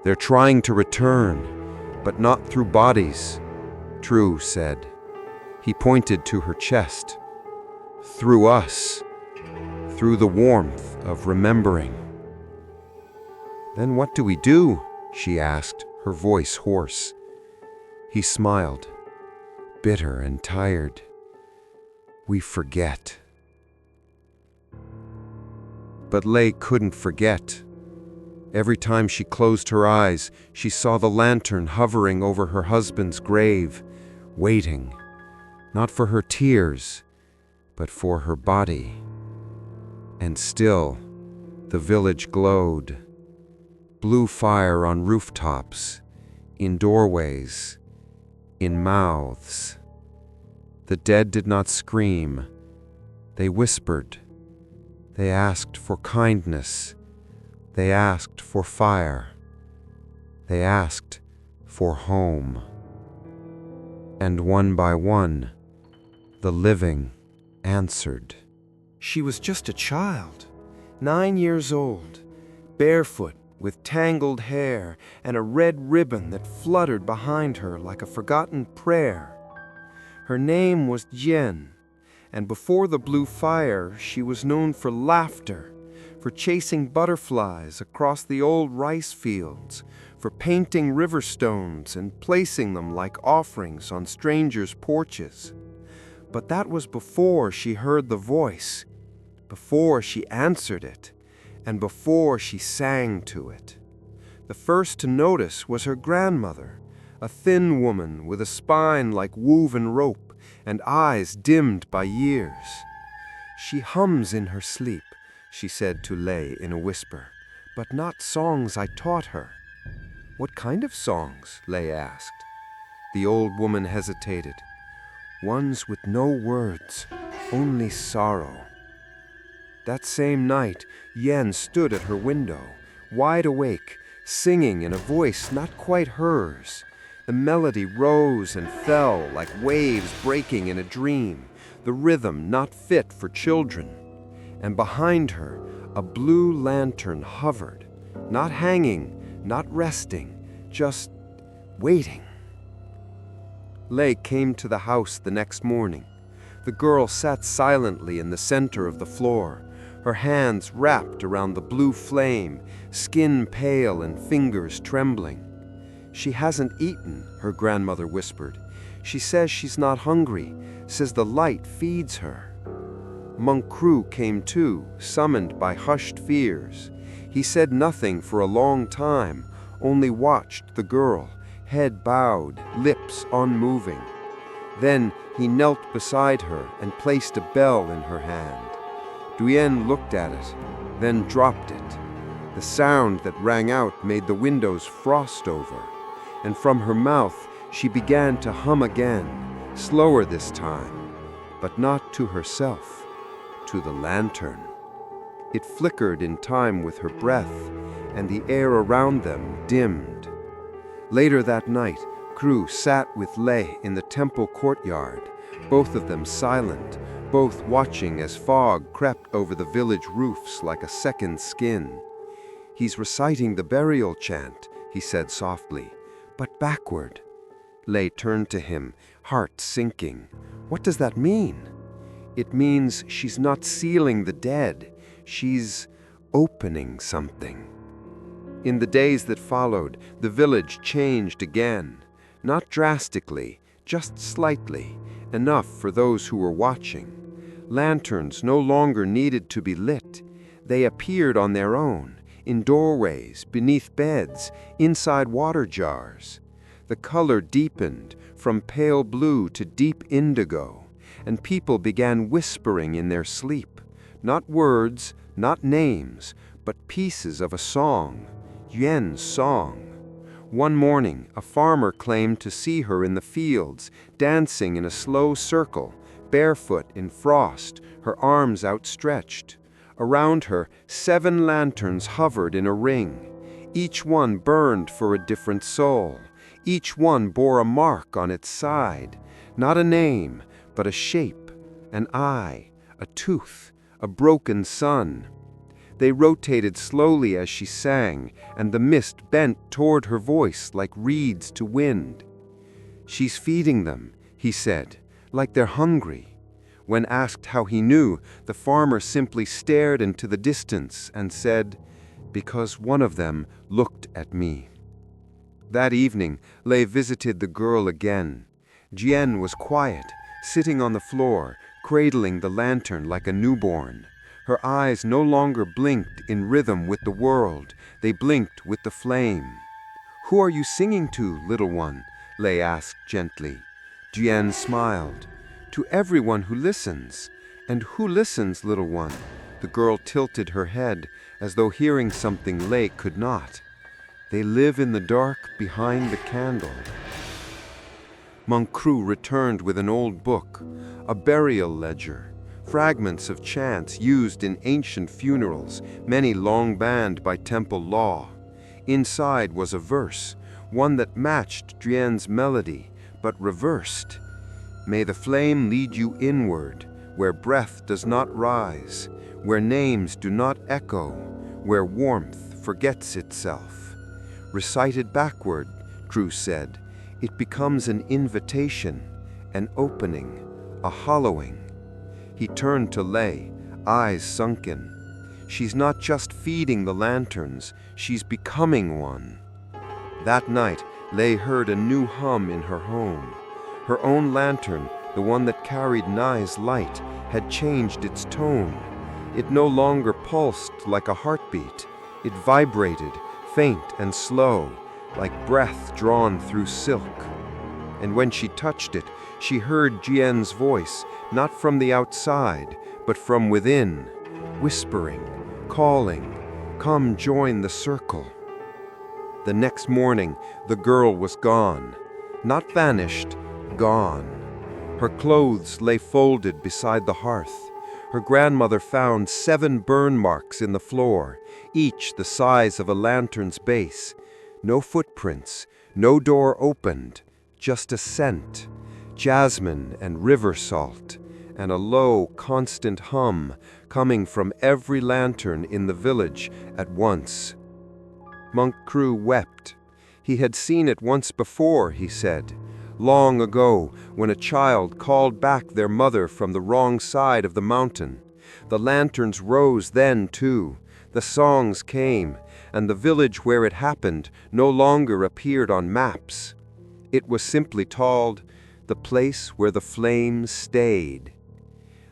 They're trying to return, but not through bodies, True said. He pointed to her chest. Through us, through the warmth of remembering. Then what do we do? She asked, her voice hoarse. He smiled, bitter and tired. We forget. But Lei couldn't forget. Every time she closed her eyes, she saw the lantern hovering over her husband's grave, waiting, not for her tears, but for her body. And still, the village glowed. Blue fire on rooftops, in doorways, in mouths. The dead did not scream. They whispered. They asked for kindness. They asked for fire. They asked for home. And one by one, the living answered. She was just a child, 9 years old, barefoot, with tangled hair and a red ribbon that fluttered behind her like a forgotten prayer. Her name was Jen, and before the blue fire, she was known for laughter, for chasing butterflies across the old rice fields, for painting river stones and placing them like offerings on strangers' porches. But that was before she heard the voice, before she answered it, and before she sang to it. The first to notice was her grandmother, a thin woman with a spine like woven rope and eyes dimmed by years. She hums in her sleep, she said to Lei in a whisper, but not songs I taught her. What kind of songs? Lei asked. The old woman hesitated. Ones with no words, only sorrow. That same night, Yen stood at her window, wide awake, singing in a voice not quite hers. The melody rose and fell like waves breaking in a dream, the rhythm not fit for children. And behind her, a blue lantern hovered, not hanging, not resting, just waiting. Lei came to the house the next morning. The girl sat silently in the center of the floor, her hands wrapped around the blue flame, skin pale and fingers trembling. She hasn't eaten, her grandmother whispered. She says she's not hungry, says the light feeds her. Monk Kru came too, summoned by hushed fears. He said nothing for a long time, only watched the girl, head bowed, lips unmoving. Then he knelt beside her and placed a bell in her hand. Duyen looked at it, then dropped it. The sound that rang out made the windows frost over, and from her mouth she began to hum again, slower this time, but not to herself, to the lantern. It flickered in time with her breath, and the air around them dimmed. Later that night, Kru sat with Lei in the temple courtyard, both of them silent, both watching as fog crept over the village roofs like a second skin. He's reciting the burial chant, he said softly, but backward. Lei turned to him, heart sinking. What does that mean? It means she's not sealing the dead, she's opening something. In the days that followed, the village changed again, not drastically, just slightly, enough for those who were watching. Lanterns no longer needed to be lit. They appeared on their own, in doorways, beneath beds, inside water jars. The color deepened from pale blue to deep indigo, and people began whispering in their sleep, not words, not names, but pieces of a song, Yuan's song. One morning, a farmer claimed to see her in the fields, dancing in a slow circle, barefoot in frost, her arms outstretched. Around her, 7 lanterns hovered in a ring. Each one burned for a different soul. Each one bore a mark on its side, not a name, but a shape, an eye, a tooth, a broken sun. They rotated slowly as she sang, and the mist bent toward her voice like reeds to wind. "She's feeding them," he said, "like they're hungry." When asked how he knew, the farmer simply stared into the distance and said, "Because one of them looked at me." That evening, Lei visited the girl again. Jian was quiet, sitting on the floor, cradling the lantern like a newborn. Her eyes no longer blinked in rhythm with the world, they blinked with the flame. "Who are you singing to, little one?" Lei asked gently. Jian smiled. "To everyone who listens." "And who listens, little one?" The girl tilted her head, as though hearing something Lei could not. "They live in the dark behind the candle." Monk Cru returned with an old book, a burial ledger, fragments of chants used in ancient funerals, many long banned by temple law. Inside was a verse, one that matched Drian's melody, but reversed. "May the flame lead you inward, where breath does not rise, where names do not echo, where warmth forgets itself." Recited backward, Cru said, it becomes an invitation, an opening, a hollowing. He turned to Lei, eyes sunken. "She's not just feeding the lanterns, she's becoming one." That night, Lei heard a new hum in her home. Her own lantern, the one that carried Nai's light, had changed its tone. It no longer pulsed like a heartbeat. It vibrated, faint and slow, like breath drawn through silk. And when she touched it, she heard Jian's voice, not from the outside, but from within, whispering, calling, "Come join the circle." The next morning, the girl was gone. Not vanished, gone. Her clothes lay folded beside the hearth. Her grandmother found 7 burn marks in the floor, each the size of a lantern's base. No footprints, no door opened, just a scent, jasmine and river salt, and a low, constant hum coming from every lantern in the village at once. Monk Cru wept. He had seen it once before, he said, long ago, when a child called back their mother from the wrong side of the mountain. The lanterns rose then, too. The songs came, and the village where it happened no longer appeared on maps. It was simply called the place where the flames stayed.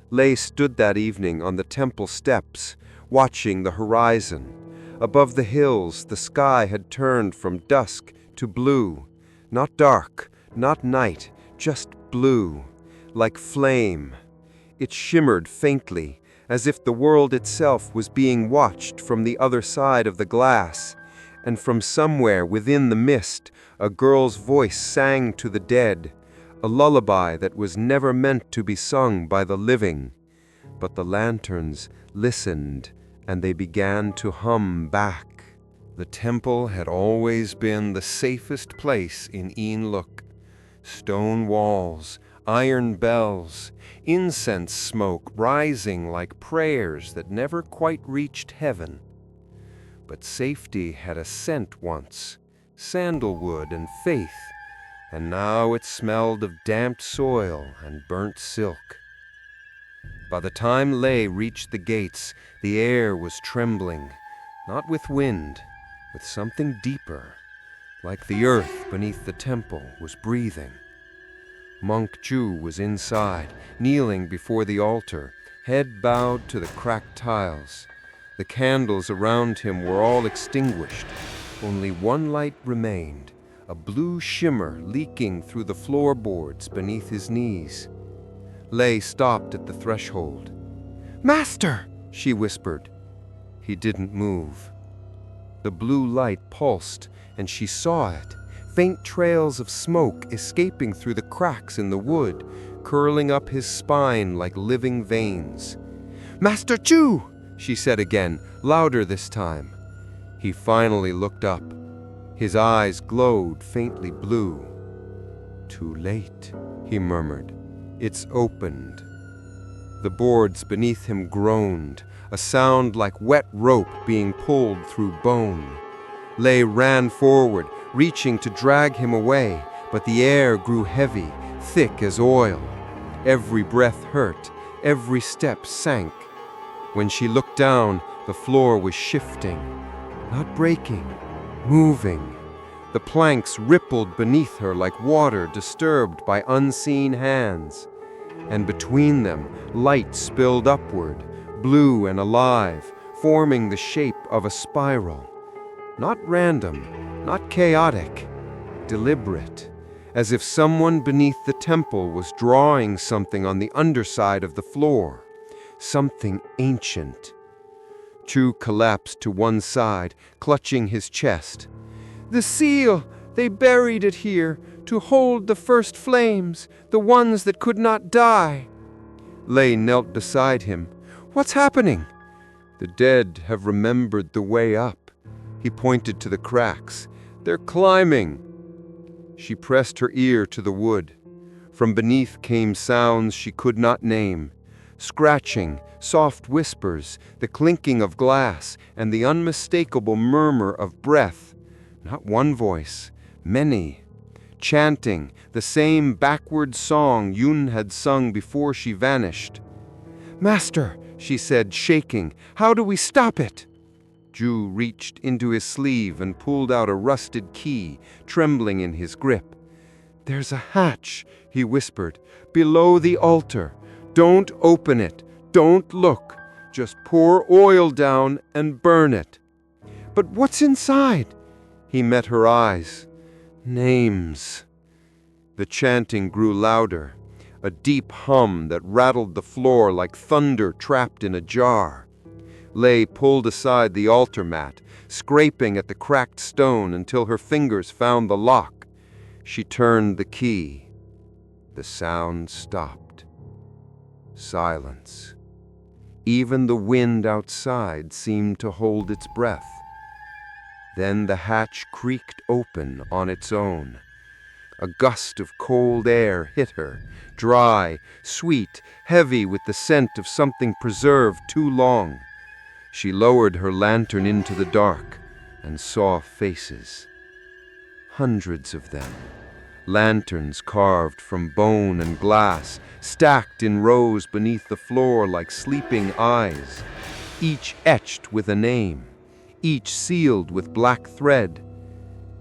Lei stood that evening on the temple steps, watching the horizon. Above the hills, the sky had turned from dusk to blue. Not dark, not night, just blue, like flame. It shimmered faintly, as if the world itself was being watched from the other side of the glass. And from somewhere within the mist, a girl's voice sang to the dead, a lullaby that was never meant to be sung by the living. But the lanterns listened, and they began to hum back. The temple had always been the safest place in Yến Lục. Stone walls, iron bells, incense smoke rising like prayers that never quite reached heaven. But safety had a scent once, sandalwood and faith, and now it smelled of damp soil and burnt silk. By the time Lei reached the gates, the air was trembling, not with wind, with something deeper, like the earth beneath the temple was breathing. Monk Chu was inside, kneeling before the altar, head bowed to the cracked tiles. The candles around him were all extinguished. Only one light remained, a blue shimmer leaking through the floorboards beneath his knees. Lei stopped at the threshold. "Master!" she whispered. He didn't move. The blue light pulsed, and she saw it, faint trails of smoke escaping through the cracks in the wood, curling up his spine like living veins. "Master Chu!" she said again, louder this time. He finally looked up. His eyes glowed faintly blue. "Too late," he murmured. "It's opened." The boards beneath him groaned. a sound like wet rope being pulled through bone. Lei ran forward, reaching to drag him away, but the air grew heavy, thick as oil. Every breath hurt, every step sank. When she looked down, the floor was shifting, not breaking, moving. The planks rippled beneath her like water disturbed by unseen hands. And between them, light spilled upward, blue and alive, forming the shape of a spiral. Not random, not chaotic, deliberate, as if someone beneath the temple was drawing something on the underside of the floor, something ancient. Chu collapsed to one side, clutching his chest. "The seal! They buried it here, to hold the first flames, the ones that could not die." Lei knelt beside him. "What's happening?" "The dead have remembered the way up." He pointed to the cracks. "They're climbing." She pressed her ear to the wood. From beneath came sounds she could not name. Scratching, soft whispers, the clinking of glass, and the unmistakable murmur of breath. Not one voice, many. Chanting, the same backward song Yun had sung before she vanished. "Master," she said, shaking, "how do we stop it?" Ju reached into his sleeve and pulled out a rusted key, trembling in his grip. "There's a hatch," he whispered, "below the altar. Don't open it. Don't look. Just pour oil down and burn it." "But what's inside?" He met her eyes. "Names." The chanting grew louder, a deep hum that rattled the floor like thunder trapped in a jar. Lei pulled aside the altar mat, scraping at the cracked stone until her fingers found the lock. She turned the key. The sound stopped. Silence. Even the wind outside seemed to hold its breath. Then the hatch creaked open on its own. A gust of cold air hit her, dry, sweet, heavy with the scent of something preserved too long. She lowered her lantern into the dark and saw faces. Hundreds of them. Lanterns carved from bone and glass, stacked in rows beneath the floor like sleeping eyes, each etched with a name, each sealed with black thread.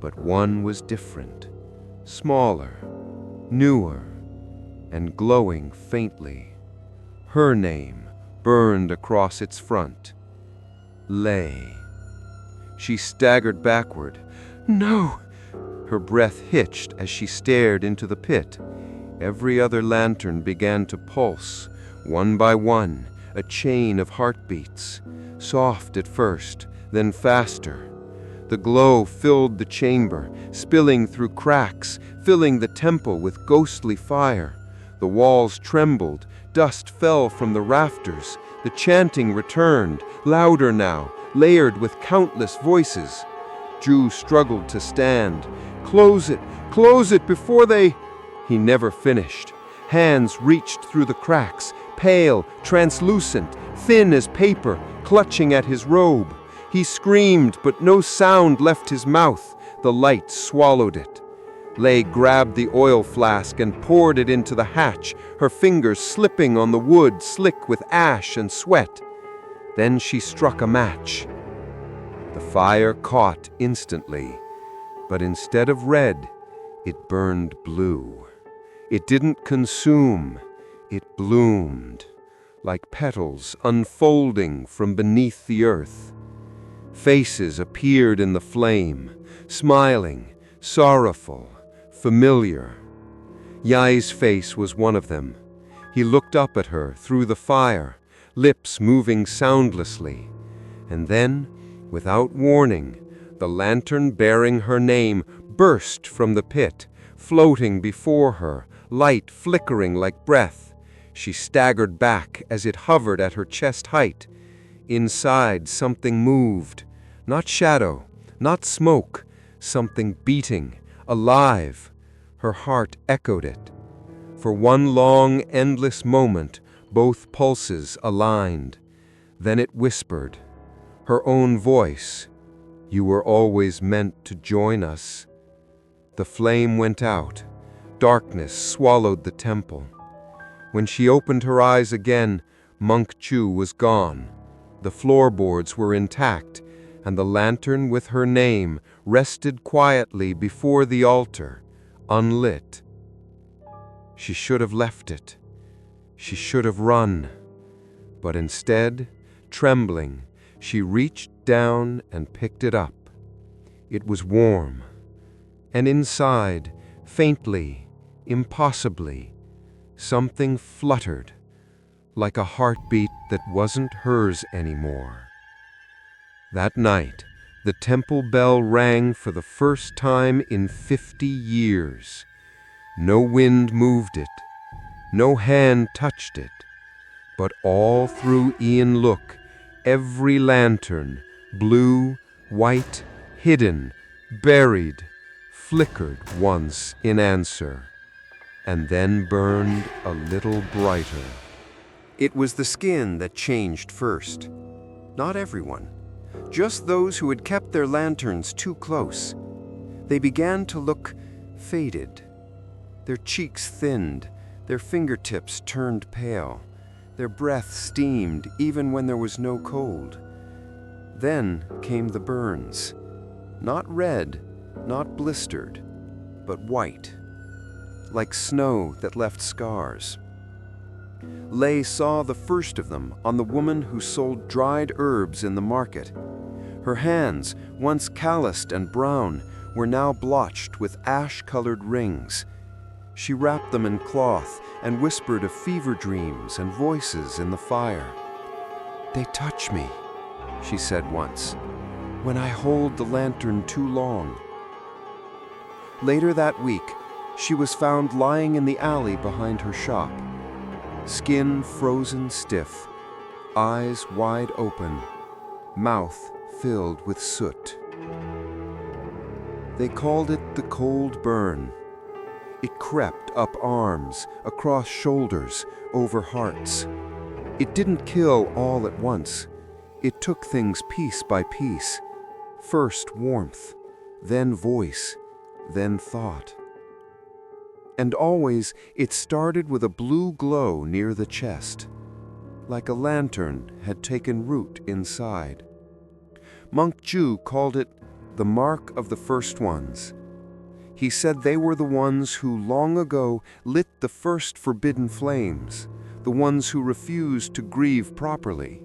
But one was different, smaller, newer, and glowing faintly. Her name burned across its front. Lei. She staggered backward. "No!" Her breath hitched as she stared into the pit. Every other lantern began to pulse, one by one, a chain of heartbeats. Soft at first, then faster. The glow filled the chamber, spilling through cracks, filling the temple with ghostly fire. The walls trembled, dust fell from the rafters. The chanting returned, louder now, layered with countless voices. Ju struggled to stand. Close it before they—" He never finished. Hands reached through the cracks, pale, translucent, thin as paper, clutching at his robe. He screamed, but no sound left his mouth. The light swallowed it. Lei grabbed the oil flask and poured it into the hatch, her fingers slipping on the wood slick with ash and sweat. Then she struck a match. The fire caught instantly, but instead of red, it burned blue. It didn't consume, it bloomed, like petals unfolding from beneath the earth. Faces appeared in the flame, smiling, sorrowful, familiar. Yai's face was one of them. He looked up at her through the fire, lips moving soundlessly. And then, without warning, the lantern bearing her name burst from the pit, floating before her, light flickering like breath. She staggered back as it hovered at her chest height. Inside, something moved. Not shadow, not smoke, something beating, alive. Her heart echoed it. For one long, endless moment, both pulses aligned. Then it whispered, her own voice, "You were always meant to join us." The flame went out. Darkness swallowed the temple. When she opened her eyes again, Monk Chu was gone. The floorboards were intact, and the lantern with her name rested quietly before the altar, unlit. She should have left it. She should have run. But instead, trembling, she reached down and picked it up. It was warm. And inside, faintly, impossibly, something fluttered, like a heartbeat that wasn't hers anymore. That night, the temple bell rang for the first time in 50 years. No wind moved it. No hand touched it. But all through Yến Lục, every lantern, blue, white, hidden, buried, flickered once in answer, and then burned a little brighter. It was the skin that changed first. Not everyone. Just those who had kept their lanterns too close. They began to look faded. Their cheeks thinned, their fingertips turned pale, their breath steamed even when there was no cold. Then came the burns. Not red, not blistered, but white, like snow that left scars. Lei saw the first of them on the woman who sold dried herbs in the market. Her hands, once calloused and brown, were now blotched with ash-colored rings. She wrapped them in cloth and whispered of fever dreams and voices in the fire. "They touch me," she said once, "when I hold the lantern too long." Later that week, she was found lying in the alley behind her shop. Skin frozen stiff, eyes wide open, mouth filled with soot. They called it the cold burn. It crept up arms, across shoulders, over hearts. It didn't kill all at once. It took things piece by piece. First warmth, then voice, then thought. And always it started with a blue glow near the chest, like a lantern had taken root inside. Monk Chu called it the mark of the first ones. He said they were the ones who long ago lit the first forbidden flames, the ones who refused to grieve properly.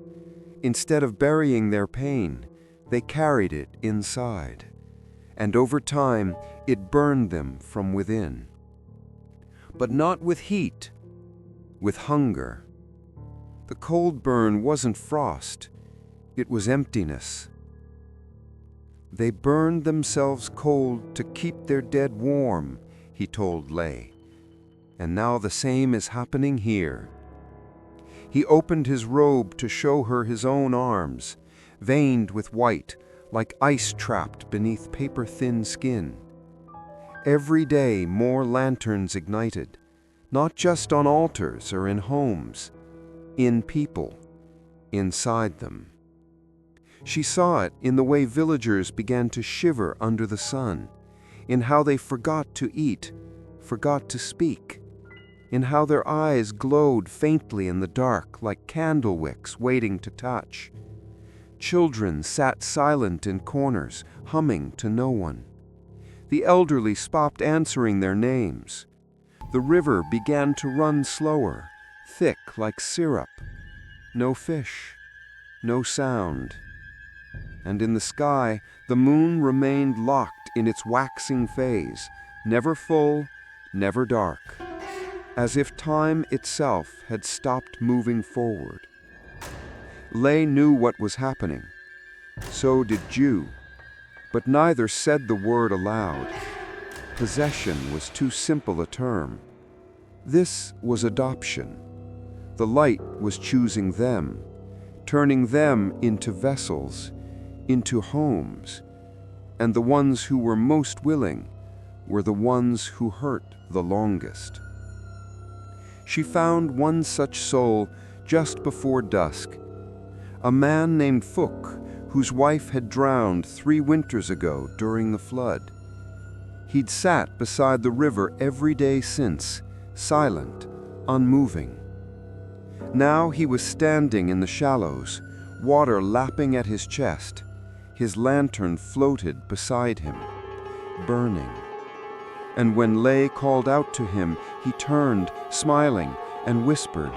Instead of burying their pain, they carried it inside, and over time it burned them from within. But not with heat, with hunger. The cold burn wasn't frost, it was emptiness. They burned themselves cold to keep their dead warm, he told Lei. And now the same is happening here. He opened his robe to show her his own arms, veined with white, like ice trapped beneath paper-thin skin. Every day more lanterns ignited, not just on altars or in homes, in people, inside them. She saw it in the way villagers began to shiver under the sun, in how they forgot to eat, forgot to speak, in how their eyes glowed faintly in the dark like candle wicks waiting to touch. Children sat silent in corners, humming to no one. The elderly stopped answering their names. The river began to run slower, thick like syrup. No fish, no sound. And in the sky, the moon remained locked in its waxing phase, never full, never dark, as if time itself had stopped moving forward. Lei knew what was happening. So did Ju. But neither said the word aloud. Possession was too simple a term. This was adoption. The light was choosing them, turning them into vessels, into homes, and the ones who were most willing were the ones who hurt the longest. She found one such soul just before dusk, a man named Fook, whose wife had drowned 3 winters ago during the flood. He'd sat beside the river every day since, silent, unmoving. Now he was standing in the shallows, water lapping at his chest. His lantern floated beside him, burning. And when Lay called out to him, he turned, smiling, and whispered,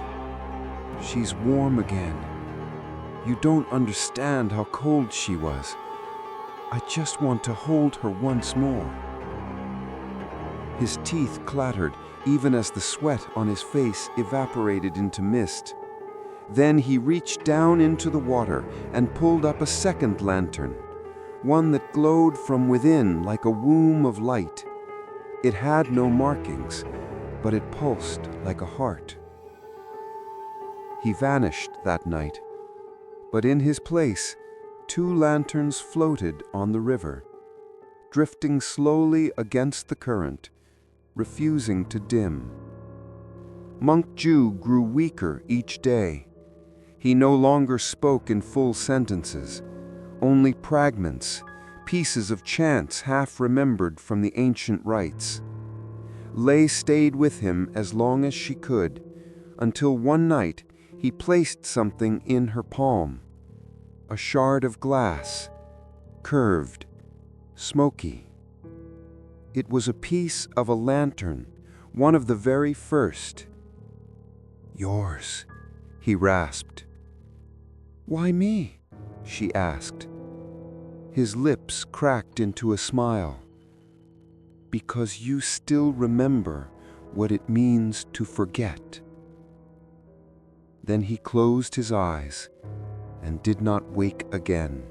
"She's warm again. You don't understand how cold she was. I just want to hold her once more." His teeth clattered even as the sweat on his face evaporated into mist. Then he reached down into the water and pulled up a second lantern, one that glowed from within like a womb of light. It had no markings, but it pulsed like a heart. He vanished that night, but in his place, 2 lanterns floated on the river, drifting slowly against the current, refusing to dim. Monk Ju grew weaker each day. He no longer spoke in full sentences, only fragments, pieces of chants half remembered from the ancient rites. Lay stayed with him as long as she could, until one night he placed something in her palm, a shard of glass, curved, smoky. It was a piece of a lantern, one of the very first. "Yours," he rasped. "Why me?" she asked. His lips cracked into a smile. "Because you still remember what it means to forget." Then he closed his eyes and did not wake again.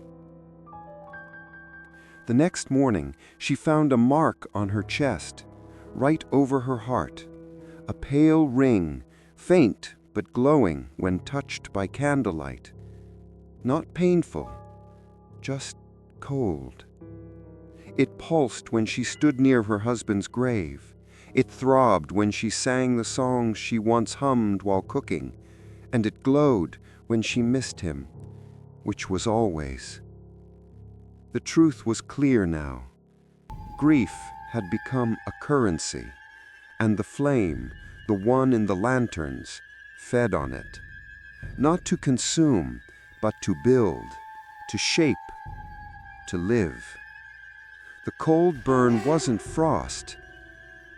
The next morning, she found a mark on her chest, right over her heart, a pale ring, faint but glowing when touched by candlelight. Not painful, just cold. It pulsed when she stood near her husband's grave. It throbbed when she sang the songs she once hummed while cooking, and it glowed when she missed him, which was always. The truth was clear now. Grief had become a currency, and the flame, the one in the lanterns, fed on it. Not to consume, but to build, to shape, to live. The cold burn wasn't frost,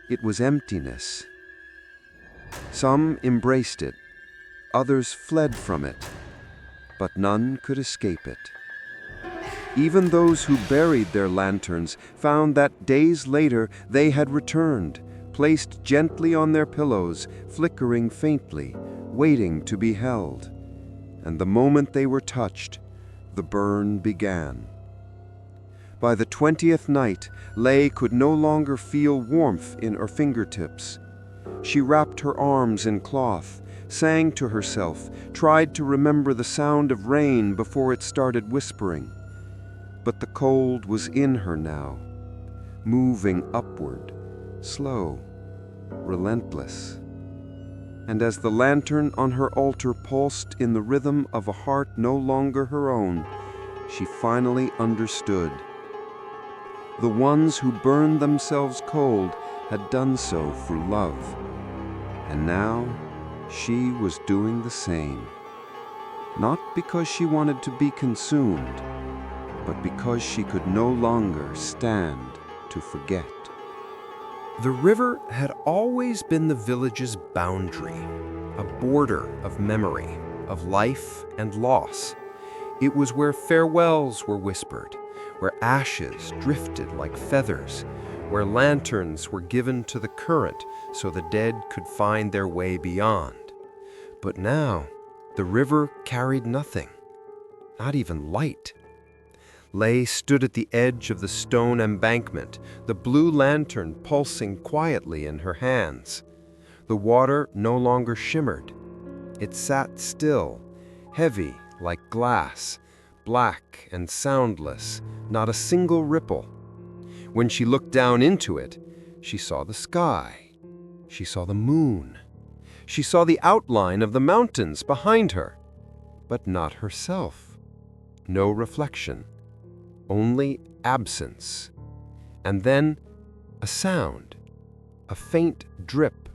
it was emptiness. Some embraced it, others fled from it, but none could escape it. Even those who buried their lanterns found that days later they had returned, placed gently on their pillows, flickering faintly, waiting to be held. And the moment they were touched, the burn began. By the 20th night, Lay could no longer feel warmth in her fingertips. She wrapped her arms in cloth, sang to herself, tried to remember the sound of rain before it started whispering. But the cold was in her now, moving upward, slow, relentless. And as the lantern on her altar pulsed in the rhythm of a heart no longer her own, she finally understood. The ones who burned themselves cold had done so for love, and now she was doing the same. Not because she wanted to be consumed, but because she could no longer stand to forget. The river had always been the village's boundary, a border of memory, of life and loss. It was where farewells were whispered, where ashes drifted like feathers, where lanterns were given to the current so the dead could find their way beyond. But now, the river carried nothing, not even light. Lay stood at the edge of the stone embankment, the blue lantern pulsing quietly in her hands. The water no longer shimmered. It sat still, heavy like glass, black and soundless, not a single ripple. When she looked down into it, she saw the sky. She saw the moon. She saw the outline of the mountains behind her. but not herself. No reflection, only absence. And then a sound, a faint drip.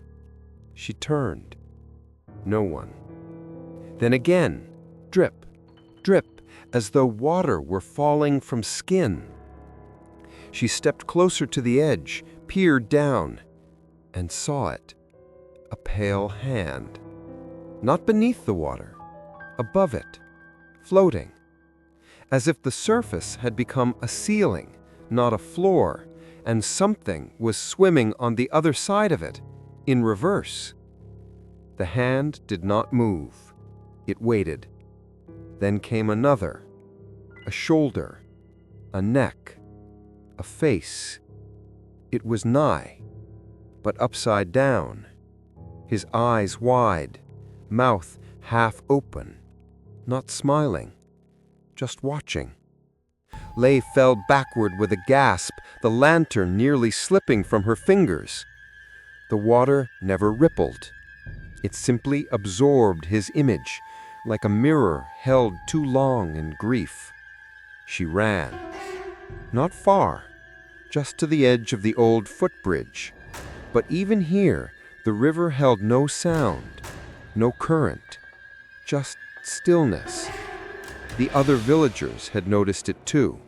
She turned. No one. Then again, drip, drip, as though water were falling from skin. She stepped closer to the edge, peered down, and saw it. A pale hand. Not beneath the water, above it, floating. As if the surface had become a ceiling, not a floor, and something was swimming on the other side of it, in reverse. The hand did not move. It waited. Then came another, a shoulder, a neck, a face. It was nigh, but upside down, his eyes wide, mouth half open, not smiling, just watching. Lei fell backward with a gasp, the lantern nearly slipping from her fingers. The water never rippled. It simply absorbed his image, like a mirror held too long in grief. She ran. Not far, just to the edge of the old footbridge. But even here, the river held no sound, no current, just stillness. The other villagers had noticed it too.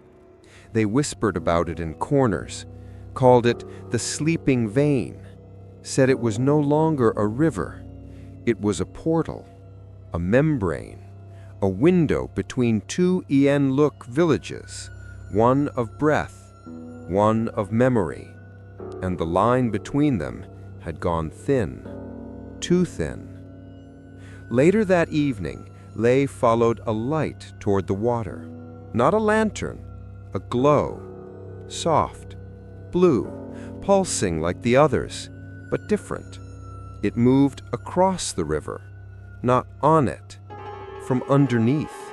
They whispered about it in corners, called it the sleeping vein, said it was no longer a river. It was a portal, a membrane, a window between two Yến Lục villages, one of breath, one of memory, and the line between them had gone thin, too thin. Later that evening, Lei followed a light toward the water. Not a lantern, a glow, soft, blue, pulsing like the others, but different. It moved across the river, not on it, from underneath.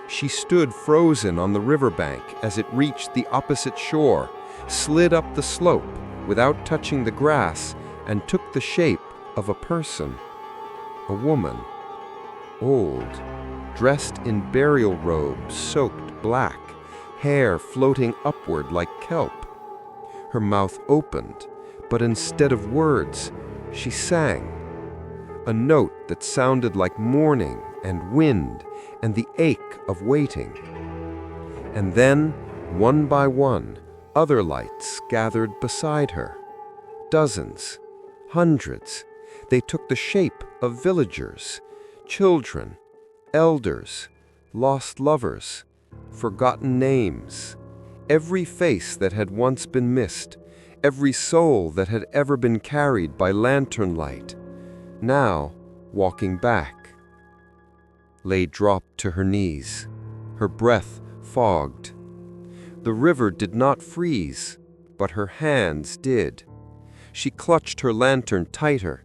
She stood frozen on the riverbank as it reached the opposite shore, slid up the slope without touching the grass, and took the shape of a person, a woman, old, dressed in burial robes soaked black, hair floating upward like kelp. Her mouth opened, but instead of words, she sang, a note that sounded like mourning and wind and the ache of waiting. And then, one by one, other lights gathered beside her. Dozens, hundreds. They took the shape of villagers, children, elders, lost lovers, forgotten names, every face that had once been missed, every soul that had ever been carried by lantern light, now walking back. Lei dropped to her knees, her breath fogged. The river did not freeze, but her hands did. She clutched her lantern tighter.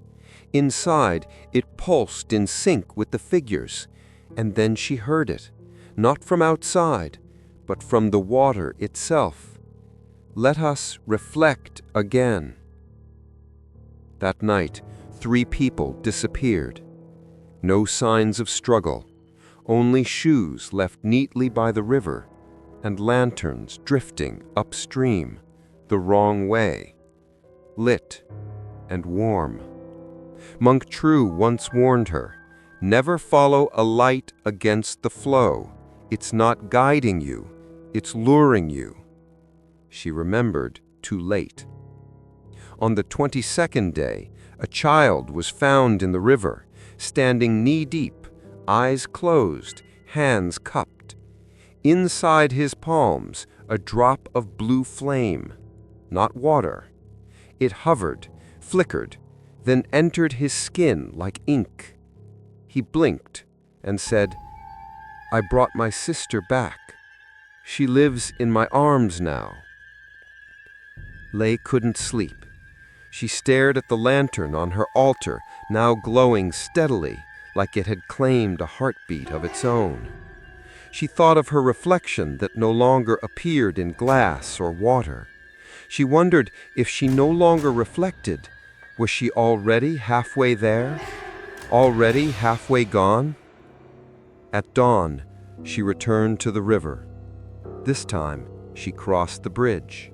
Inside, it pulsed in sync with the figures, and then she heard it, not from outside, but from the water itself. Let us reflect again. That night, 3 people disappeared. No signs of struggle, only shoes left neatly by the river, and lanterns drifting upstream, the wrong way, lit and warm. Monk True once warned her, never follow a light against the flow. It's not guiding you, it's luring you. She remembered too late. On the 22nd day, a child was found in the river, standing knee-deep, eyes closed, hands cupped. Inside his palms, a drop of blue flame, not water. It hovered, flickered, then entered his skin like ink. He blinked and said, "I brought my sister back. She lives in my arms now." Lei couldn't sleep. She stared at the lantern on her altar, now glowing steadily, like it had claimed a heartbeat of its own. She thought of her reflection that no longer appeared in glass or water. She wondered if she no longer reflected, was she already halfway there? Already halfway gone? At dawn, she returned to the river. This time, she crossed the bridge.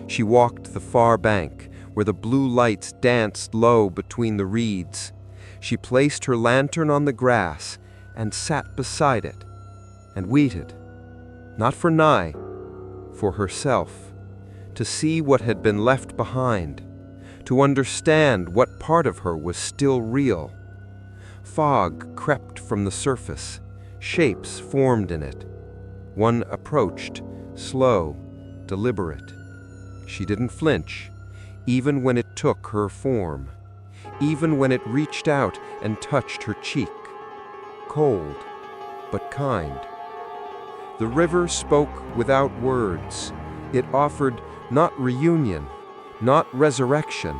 She walked the far bank, where the blue lights danced low between the reeds. She placed her lantern on the grass and sat beside it, and waited, not for Nye, for herself, to see what had been left behind, to understand what part of her was still real. Fog crept from the surface, shapes formed in it. One approached, slow, deliberate. She didn't flinch, even when it took her form, even when it reached out and touched her cheek. Cold, but kind. The river spoke without words. It offered not reunion, not resurrection,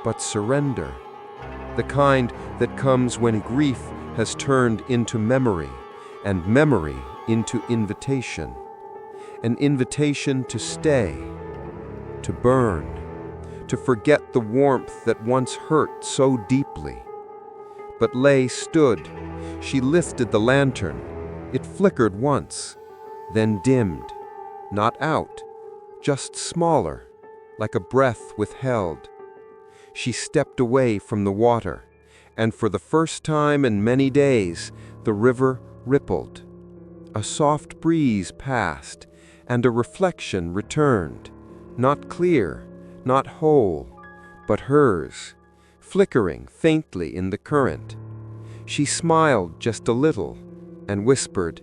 but surrender. The kind that comes when grief has turned into memory, and memory into invitation. An invitation to stay, to burn, to forget the warmth that once hurt so deeply. But Lay stood. She lifted the lantern. It flickered once, then dimmed. Not out, just smaller, like a breath withheld. She stepped away from the water, and for the first time in many days, the river rippled. A soft breeze passed, and a reflection returned, not clear, not whole, but hers, flickering faintly in the current. She smiled just a little and whispered,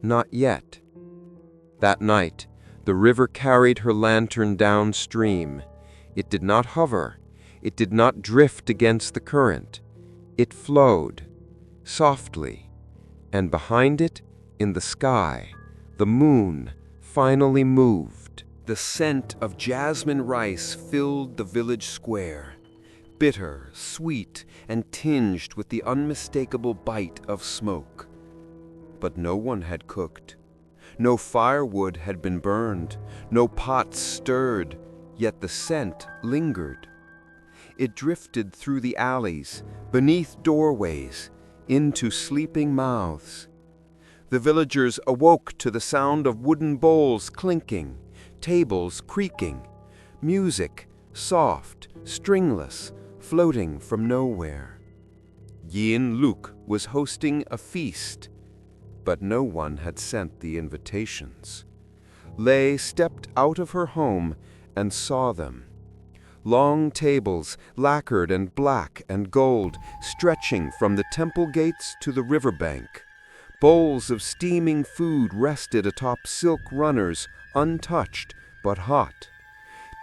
"Not yet." That night, the river carried her lantern downstream. It did not hover. It did not drift against the current. It flowed, softly, and behind it, in the sky, the moon finally moved. The scent of jasmine rice filled the village square, bitter, sweet, and tinged with the unmistakable bite of smoke. But no one had cooked. No firewood had been burned, no pots stirred, yet the scent lingered. It drifted through the alleys, beneath doorways, into sleeping mouths. The villagers awoke to the sound of wooden bowls clinking, tables creaking, music, soft, stringless, floating from nowhere. Yến Lục was hosting a feast, but no one had sent the invitations. Lay stepped out of her home and saw them. Long tables, lacquered and black and gold, stretching from the temple gates to the riverbank. Bowls of steaming food rested atop silk runners, untouched but hot.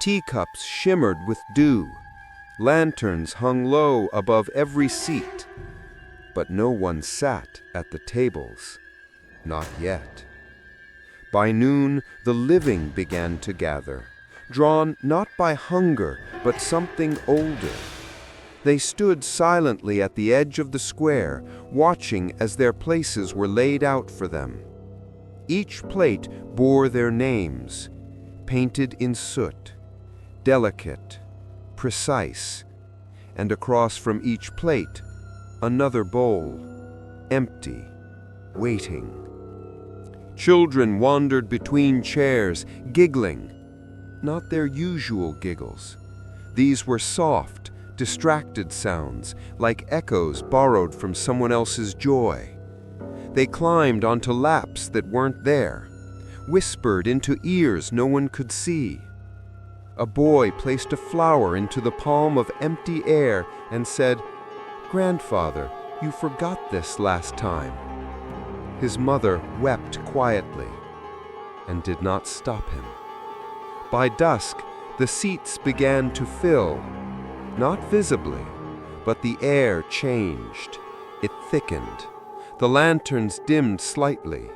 Teacups shimmered with dew. Lanterns hung low above every seat. But no one sat at the tables. Not yet. By noon, the living began to gather, drawn not by hunger, but something older. They stood silently at the edge of the square, watching as their places were laid out for them. Each plate bore their names, painted in soot, delicate, precise, and across from each plate, another bowl, empty, waiting. Children wandered between chairs, giggling. Not their usual giggles. These were soft, distracted sounds, like echoes borrowed from someone else's joy. They climbed onto laps that weren't there, whispered into ears no one could see. A boy placed a flower into the palm of empty air and said, "Grandfather, you forgot this last time." His mother wept quietly and did not stop him. By dusk, the seats began to fill, not visibly, but the air changed. It thickened. The lanterns dimmed slightly.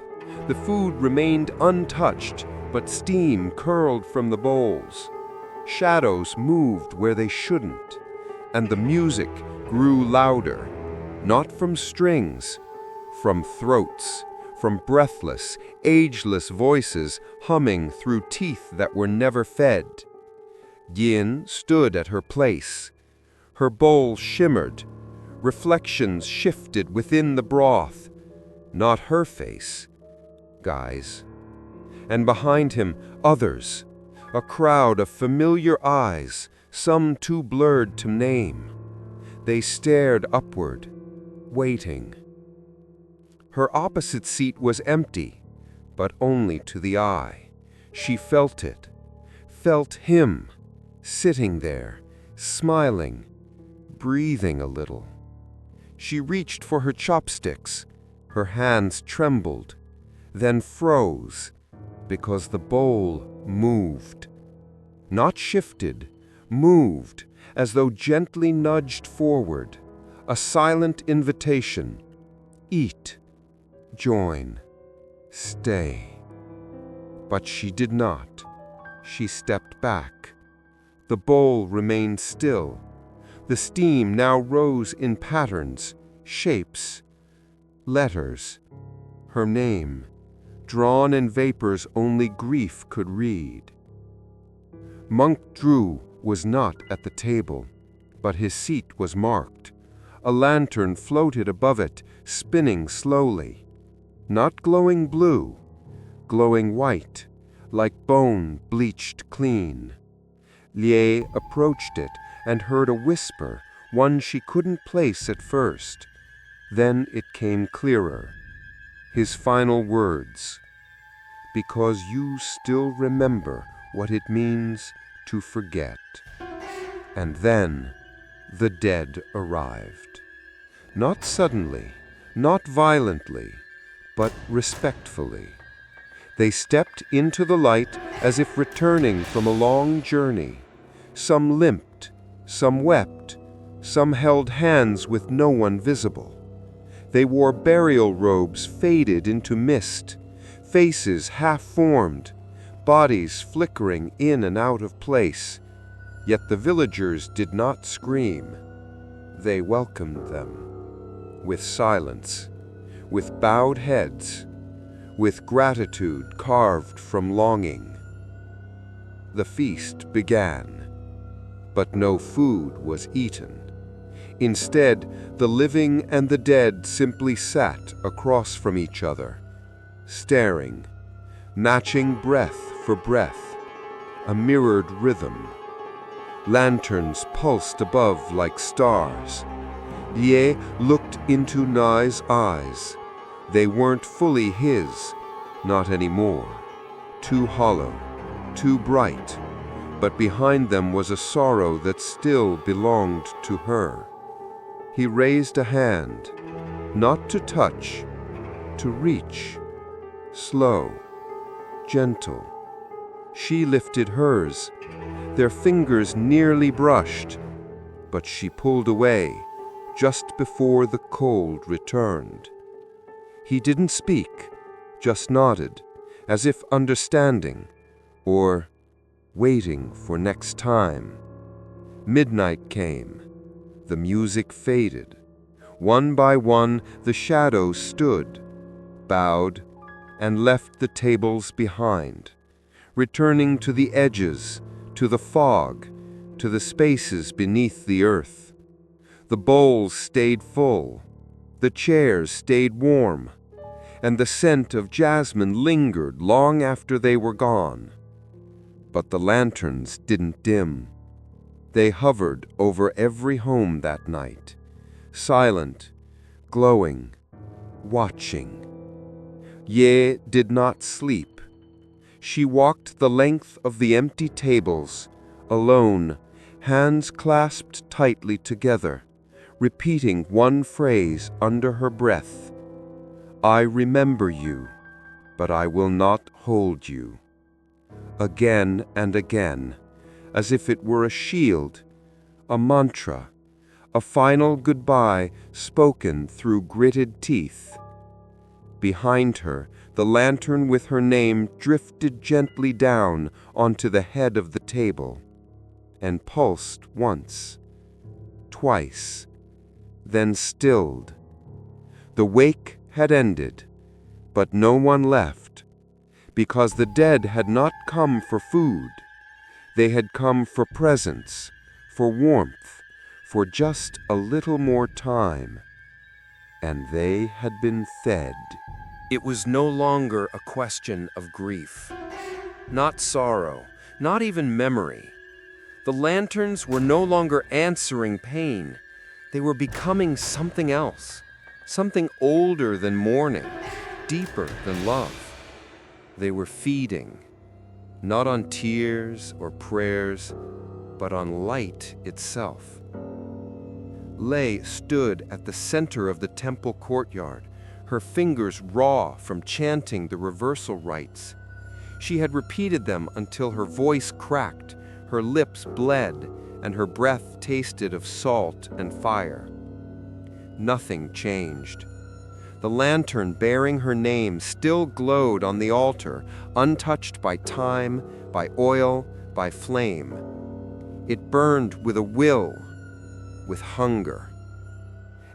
The food remained untouched, but steam curled from the bowls. Shadows moved where they shouldn't, and the music grew louder, not from strings, from throats, from breathless, ageless voices humming through teeth that were never fed. Yin stood at her place. Her bowl shimmered. Reflections shifted within the broth. not her face. Guys. And behind him, others, a crowd of familiar eyes, some too blurred to name. They stared upward, waiting. Her opposite seat was empty, but only to the eye. She felt it, felt him, sitting there, smiling, breathing a little. She reached for her chopsticks. Her hands trembled, then froze, because the bowl moved. Not shifted, moved, as though gently nudged forward. A silent invitation. Eat, join, stay. But she did not. She stepped back. The bowl remained still. The steam now rose in patterns, shapes, letters. Her name, drawn in vapors only grief could read. Monk Drew was not at the table, but his seat was marked. A lantern floated above it, spinning slowly. Not glowing blue, glowing white, like bone bleached clean. Lier approached it and heard a whisper, one she couldn't place at first. Then it came clearer. His final words. Because you still remember what it means to forget. And then the dead arrived. Not suddenly, not violently, but respectfully. They stepped into the light as if returning from a long journey. Some limped, some wept, some held hands with no one visible. They wore burial robes faded into mist, faces half-formed, bodies flickering in and out of place. Yet the villagers did not scream. They welcomed them, with silence, with bowed heads, with gratitude carved from longing. The feast began, but no food was eaten. Instead, the living and the dead simply sat across from each other, staring, matching breath for breath, a mirrored rhythm. Lanterns pulsed above like stars. Lier looked into Nai's eyes. They weren't fully his, not anymore. Too hollow, too bright, but behind them was a sorrow that still belonged to her. He raised a hand, not to touch, to reach, slow, gentle. She lifted hers. Their fingers nearly brushed, but she pulled away just before the cold returned. He didn't speak, just nodded, as if understanding, or waiting for next time. Midnight came. The music faded. One by one, the shadows stood, bowed, and left the tables behind, returning to the edges, to the fog, to the spaces beneath the earth. The bowls stayed full, the chairs stayed warm, and the scent of jasmine lingered long after they were gone. But the lanterns didn't dim. They hovered over every home that night, silent, glowing, watching. Ye did not sleep. She walked the length of the empty tables, alone, hands clasped tightly together, repeating one phrase under her breath. I remember you, but I will not hold you. Again and again, as if it were a shield, a mantra, a final goodbye spoken through gritted teeth. Behind her, the lantern with her name drifted gently down onto the head of the table, and pulsed once, twice, then stilled. The wake had ended, but no one left, because the dead had not come for food. They had come for presence, for warmth, for just a little more time, and they had been fed. It was no longer a question of grief, not sorrow, not even memory. The lanterns were no longer answering pain. They were becoming something else, something older than mourning, deeper than love. They were feeding, not on tears or prayers, but on light itself. Lei stood at the center of the temple courtyard, her fingers raw from chanting the reversal rites. She had repeated them until her voice cracked, her lips bled, and her breath tasted of salt and fire. Nothing changed. The lantern bearing her name still glowed on the altar, untouched by time, by oil, by flame. It burned with a will, with hunger.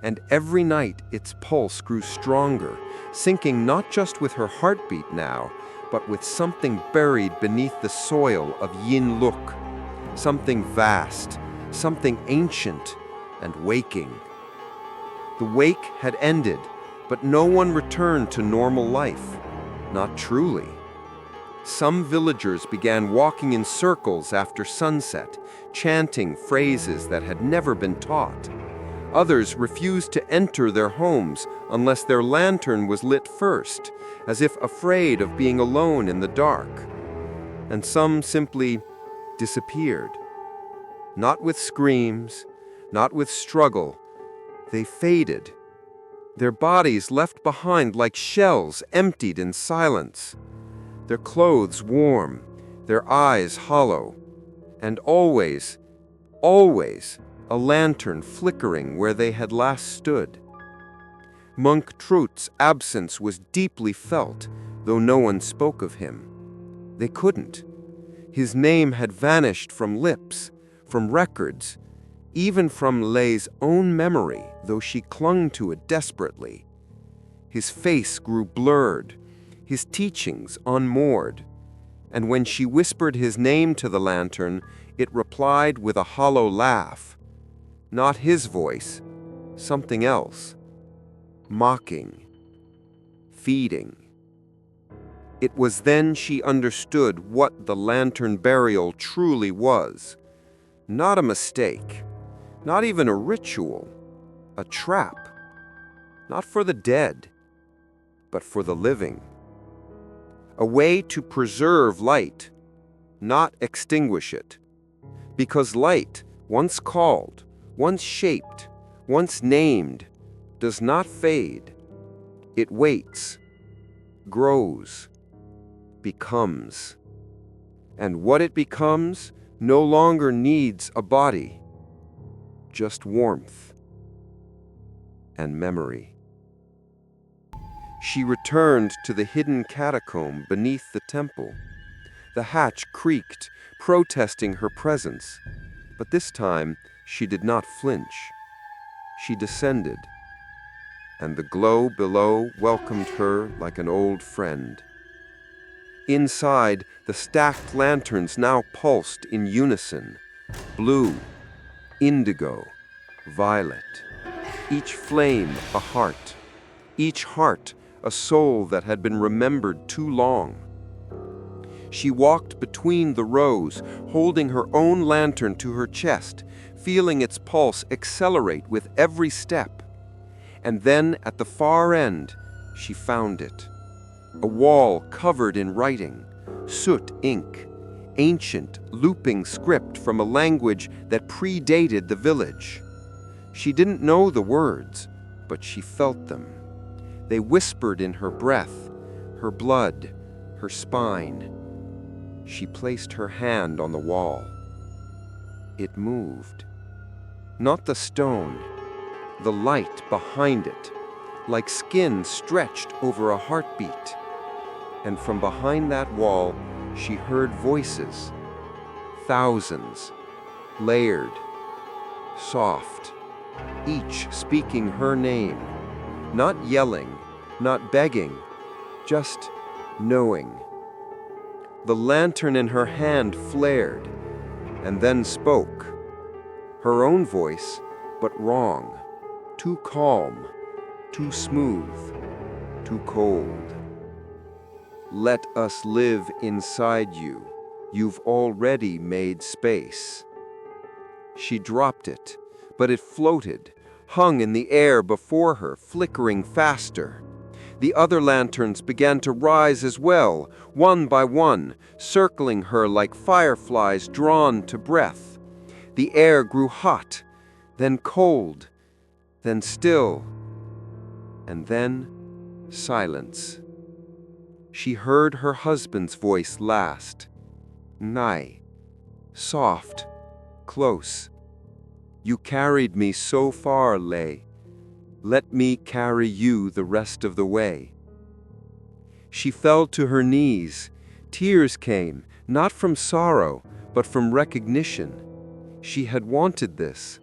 And every night its pulse grew stronger, sinking not just with her heartbeat now, but with something buried beneath the soil of Yến Lục, something vast, something ancient and waking. The wake had ended, but no one returned to normal life, not truly. Some villagers began walking in circles after sunset, chanting phrases that had never been taught. Others refused to enter their homes unless their lantern was lit first, as if afraid of being alone in the dark. And some simply disappeared. Not with screams, not with struggle. They faded. Their bodies left behind like shells emptied in silence. Their clothes warm, their eyes hollow, and always, always, a lantern flickering where they had last stood. Monk Trut's absence was deeply felt, though no one spoke of him. They couldn't. His name had vanished from lips, from records, even from Lei's own memory, though she clung to it desperately. His face grew blurred, his teachings unmoored, and when she whispered his name to the lantern, it replied with a hollow laugh. Not his voice, something else. Mocking. Feeding. It was then she understood what the lantern burial truly was. Not a mistake, not even a ritual, a trap. Not for the dead, but for the living. A way to preserve light, not extinguish it. Because light, once called, once shaped, once named, does not fade. It waits, grows, becomes. And what it becomes no longer needs a body, just warmth and memory. She returned to the hidden catacomb beneath the temple. The hatch creaked, protesting her presence, but this time she did not flinch. She descended, and the glow below welcomed her like an old friend. Inside, the stacked lanterns now pulsed in unison, blue, indigo, violet, each flame a heart, each heart a soul that had been remembered too long. She walked between the rows, holding her own lantern to her chest, feeling its pulse accelerate with every step. And then, at the far end, she found it. A wall covered in writing, soot ink, ancient, looping script from a language that predated the village. She didn't know the words, but she felt them. They whispered in her breath, her blood, her spine. She placed her hand on the wall. It moved. Not the stone, the light behind it, like skin stretched over a heartbeat. And from behind that wall, she heard voices, thousands, layered, soft, each speaking her name, not yelling, not begging, just knowing. The lantern in her hand flared, and then spoke. Her own voice, but wrong, too calm, too smooth. too cold. Let us live inside you. You've already made space. She dropped it, but it floated, hung in the air before her, flickering faster. The other lanterns began to rise as well, one by one, circling her like fireflies drawn to breath. The air grew hot, then cold, then still, and then silence. She heard her husband's voice last. Nigh, soft, close. You carried me so far, Lay. Let me carry you the rest of the way. She fell to her knees. Tears came, not from sorrow, but from recognition. She had wanted this.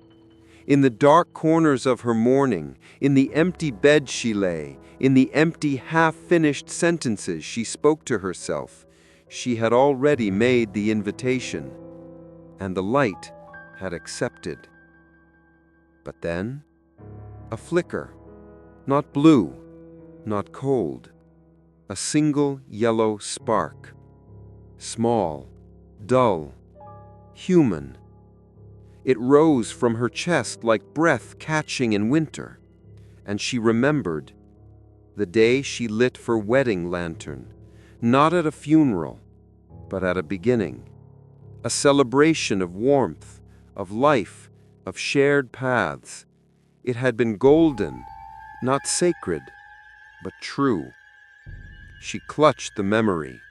In the dark corners of her mourning, in the empty bed she lay, in the empty half-finished sentences she spoke to herself, she had already made the invitation, and the light had accepted. But then, a flicker, not blue, not cold, a single yellow spark, small, dull, human. It rose from her chest like breath catching in winter, and she remembered the day she lit for wedding lantern, not at a funeral, but at a beginning, a celebration of warmth, of life, of shared paths. It had been golden, not sacred, but true. She clutched the memory,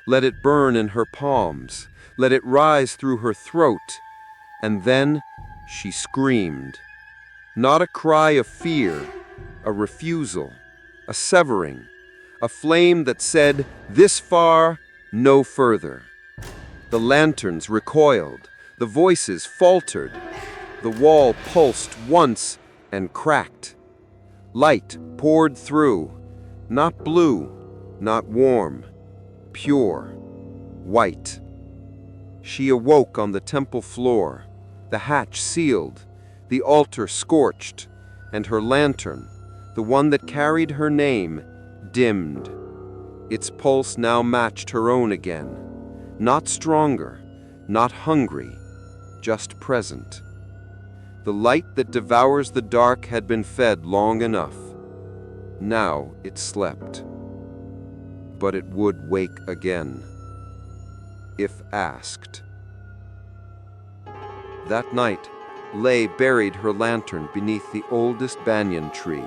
let it burn in her palms, let it rise through her throat, and then she screamed. Not a cry of fear, a refusal, a severing, a flame that said, "This far, no further." The lanterns recoiled, the voices faltered, the wall pulsed once and cracked. Light poured through, not blue, not warm, pure, white. She awoke on the temple floor, the hatch sealed, the altar scorched, and her lantern, the one that carried her name, dimmed. Its pulse now matched her own again, not stronger, not hungry, just present. The light that devours the dark had been fed long enough. Now it slept. But it would wake again, if asked. That night, Lay buried her lantern beneath the oldest banyan tree,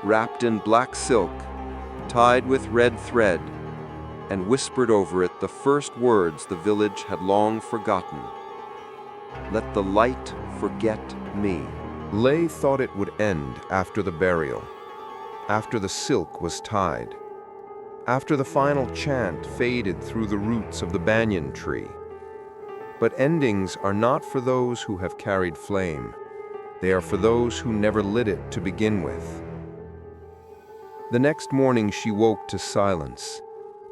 wrapped in black silk, tied with red thread, and whispered over it the first words the village had long forgotten. Let the light forget me. Lay thought it would end after the burial, after the silk was tied, after the final chant faded through the roots of the banyan tree. But endings are not for those who have carried flame. They are for those who never lit it to begin with. The next morning she woke to silence,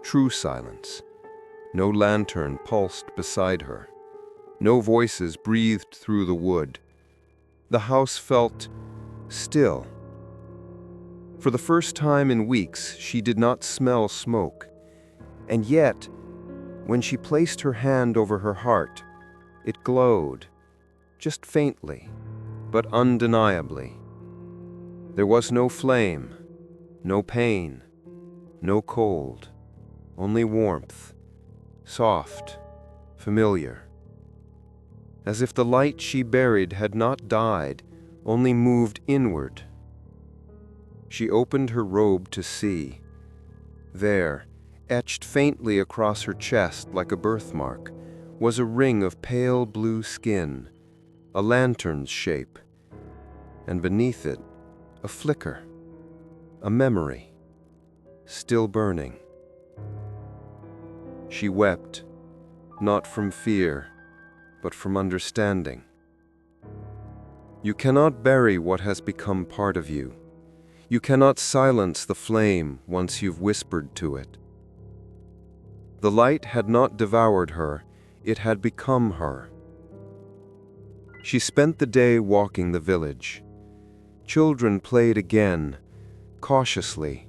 true silence. No lantern pulsed beside her. No voices breathed through the wood. The house felt still. For the first time in weeks, she did not smell smoke. And yet, when she placed her hand over her heart, it glowed, just faintly, but undeniably. There was no flame, no pain, no cold, only warmth, soft, familiar. As if the light she buried had not died, only moved inward. She opened her robe to see. There, etched faintly across her chest like a birthmark, was a ring of pale blue skin, a lantern's shape, and beneath it, a flicker, a memory, still burning. She wept, not from fear, but from understanding. You cannot bury what has become part of you. You cannot silence the flame once you've whispered to it. The light had not devoured her, it had become her. She spent the day walking the village. Children played again, cautiously,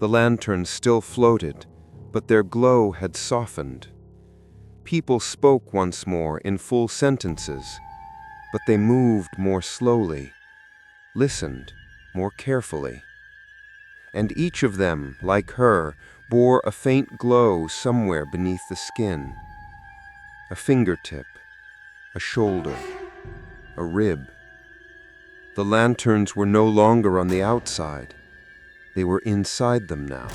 The lanterns still floated, but their glow had softened. People spoke once more in full sentences, but they moved more slowly, listened more carefully. And each of them, like her, bore a faint glow somewhere beneath the skin. A fingertip, a shoulder, a rib. The lanterns were no longer on the outside. They were inside them now.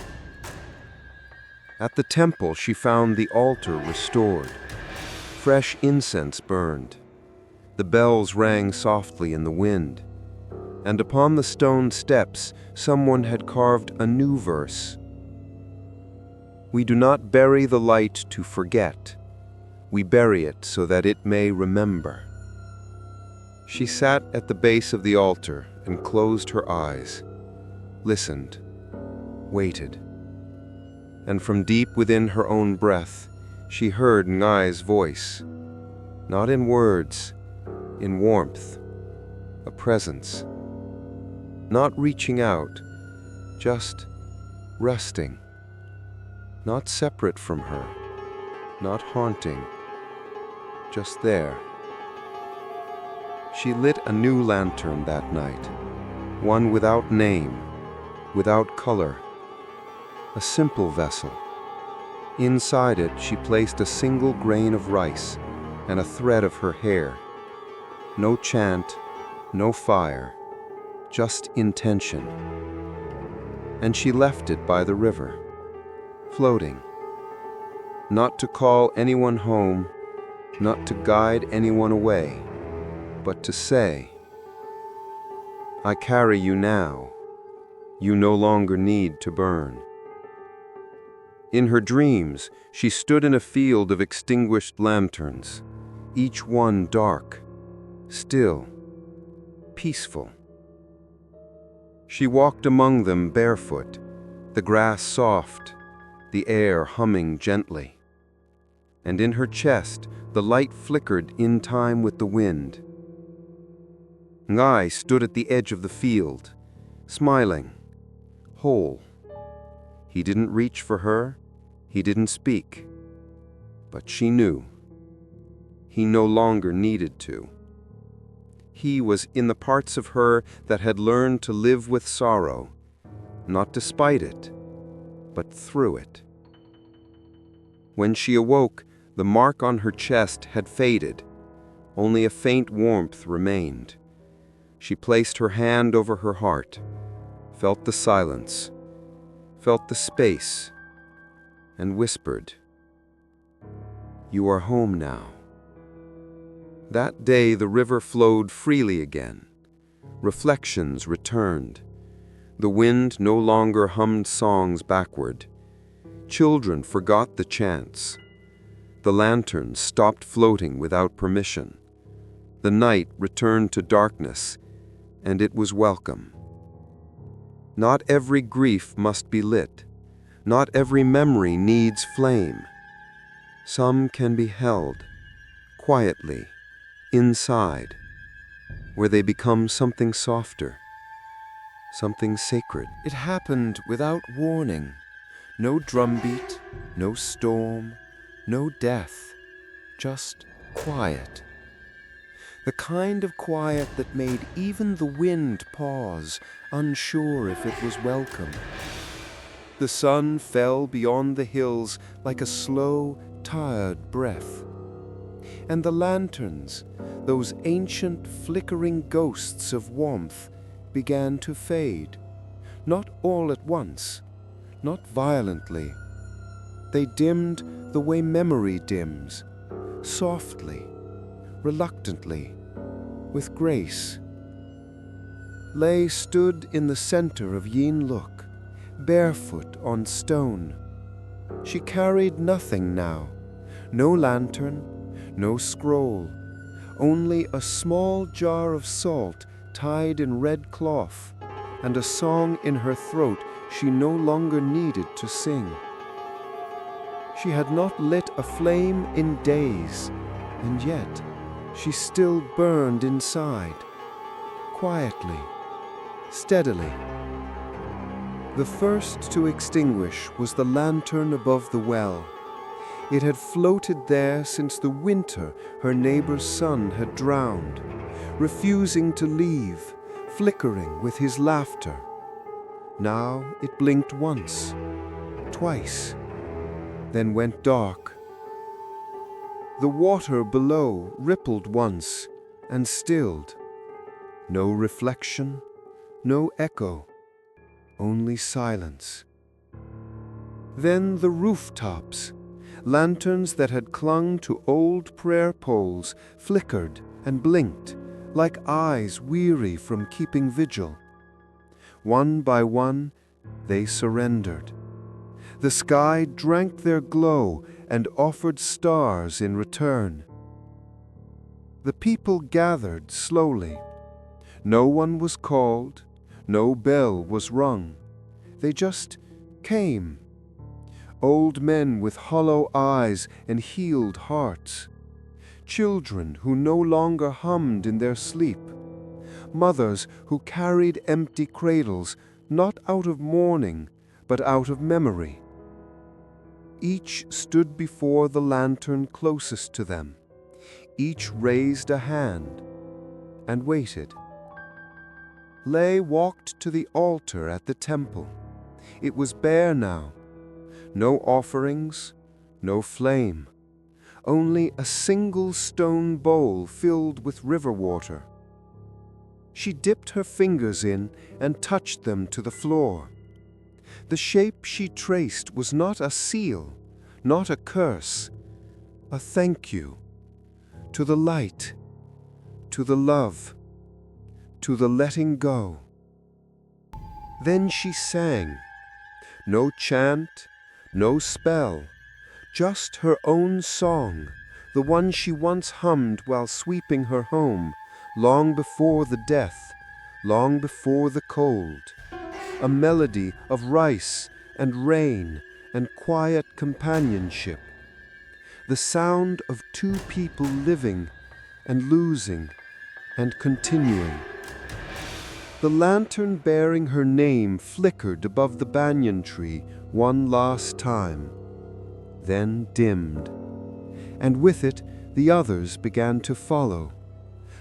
At the temple, she found the altar restored. Fresh incense burned. The bells rang softly in the wind. And upon the stone steps, someone had carved a new verse. We do not bury the light to forget. We bury it so that it may remember. She sat at the base of the altar and closed her eyes, listened, waited. And from deep within her own breath, she heard Ngai's voice, not in words, in warmth, a presence. Not reaching out, just resting. Not separate from her, not haunting, just there. She lit a new lantern that night, one without name, without color, a simple vessel. Inside it, she placed a single grain of rice and a thread of her hair. No chant, no fire, just intention. And she left it by the river, floating. Not to call anyone home, not to guide anyone away, but to say, I carry you now. You no longer need to burn. In her dreams, she stood in a field of extinguished lanterns, each one dark, still, peaceful. She walked among them barefoot, the grass soft, the air humming gently. And in her chest, the light flickered in time with the wind. Ngai stood at the edge of the field, smiling, whole. He didn't reach for her, he didn't speak, but she knew. He no longer needed to. He was in the parts of her that had learned to live with sorrow, not despite it, but through it. When she awoke, the mark on her chest had faded. Only a faint warmth remained. She placed her hand over her heart, felt the silence, felt the space, and whispered, You are home now. That day the river flowed freely again. Reflections returned. The wind no longer hummed songs backward. Children forgot the chants. The lanterns stopped floating without permission. The night returned to darkness, and it was welcome. Not every grief must be lit. Not every memory needs flame. Some can be held, quietly, inside, where they become something softer, something sacred. It happened without warning. No drumbeat, no storm, no death, just quiet. The kind of quiet that made even the wind pause, unsure if it was welcome. The sun fell beyond the hills like a slow, tired breath. And the lanterns, those ancient flickering ghosts of warmth, began to fade. Not all at once, not violently. They dimmed the way memory dims, softly, reluctantly, with grace. Lei stood in the center of Yến Lục, barefoot on stone. She carried nothing now, no lantern, no scroll, only a small jar of salt tied in red cloth, and a song in her throat she no longer needed to sing. She had not lit a flame in days, and yet she still burned inside, quietly, steadily. The first to extinguish was the lantern above the well. It had floated there since the winter her neighbor's son had drowned, refusing to leave, flickering with his laughter. Now it blinked once, twice, then went dark. The water below rippled once and stilled. No reflection, no echo, only silence. Then the rooftops, lanterns that had clung to old prayer poles, flickered and blinked like eyes weary from keeping vigil. One by one, they surrendered. The sky drank their glow and offered stars in return. The people gathered slowly. No one was called, no bell was rung. They just came. Old men with hollow eyes and healed hearts. Children who no longer hummed in their sleep. Mothers who carried empty cradles, not out of mourning, but out of memory. Each stood before the lantern closest to them. Each raised a hand and waited. Lay walked to the altar at the temple. It was bare now. No offerings, no flame. Only a single stone bowl filled with river water. She dipped her fingers in and touched them to the floor. The shape she traced was not a seal, not a curse, a thank you. To the light, to the love, to the letting go. Then she sang. No chant, no spell, just her own song, the one she once hummed while sweeping her home, long before the death, long before the cold. A melody of rice and rain and quiet companionship. The sound of two people living and losing and continuing. The lantern bearing her name flickered above the banyan tree one last time, then dimmed, and with it the others began to follow.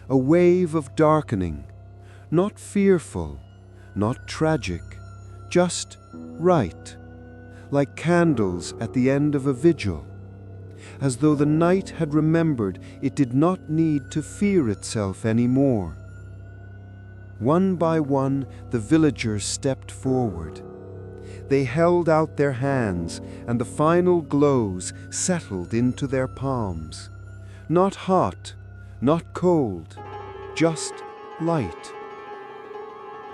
A wave of darkening, not fearful, not tragic, just right, like candles at the end of a vigil, as though the night had remembered it did not need to fear itself anymore. One by one, the villagers stepped forward. They held out their hands, and the final glows settled into their palms. Not hot, not cold, just light.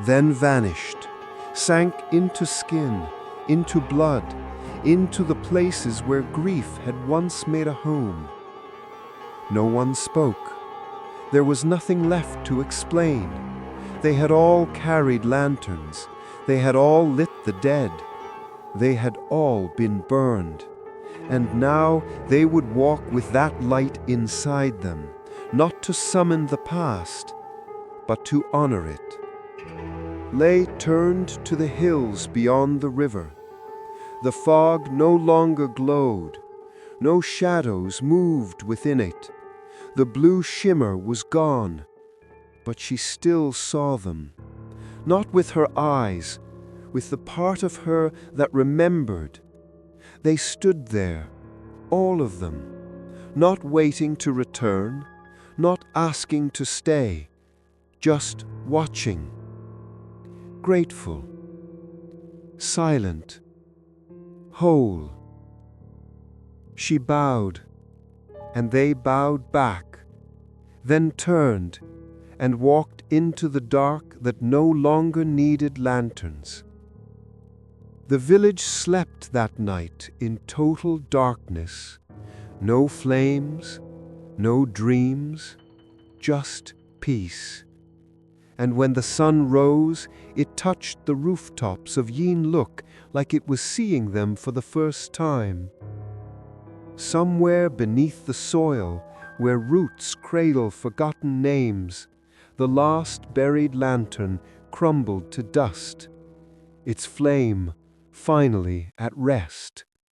Then vanished, sank into skin, into blood, into the places where grief had once made a home. No one spoke. There was nothing left to explain. They had all carried lanterns. They had all lit the dead. They had all been burned. And now they would walk with that light inside them, not to summon the past, but to honor it. Lay turned to the hills beyond the river. The fog no longer glowed. No shadows moved within it. The blue shimmer was gone, but she still saw them, not with her eyes, with the part of her that remembered. They stood there, all of them, not waiting to return, not asking to stay, just watching. Grateful, silent, whole. She bowed, and they bowed back, then turned and walked into the dark that no longer needed lanterns. The village slept that night in total darkness. No flames, no dreams, just peace. And when the sun rose, it touched the rooftops of Yến Lục like it was seeing them for the first time. Somewhere beneath the soil, where roots cradle forgotten names, the last buried lantern crumbled to dust. its flame finally at rest.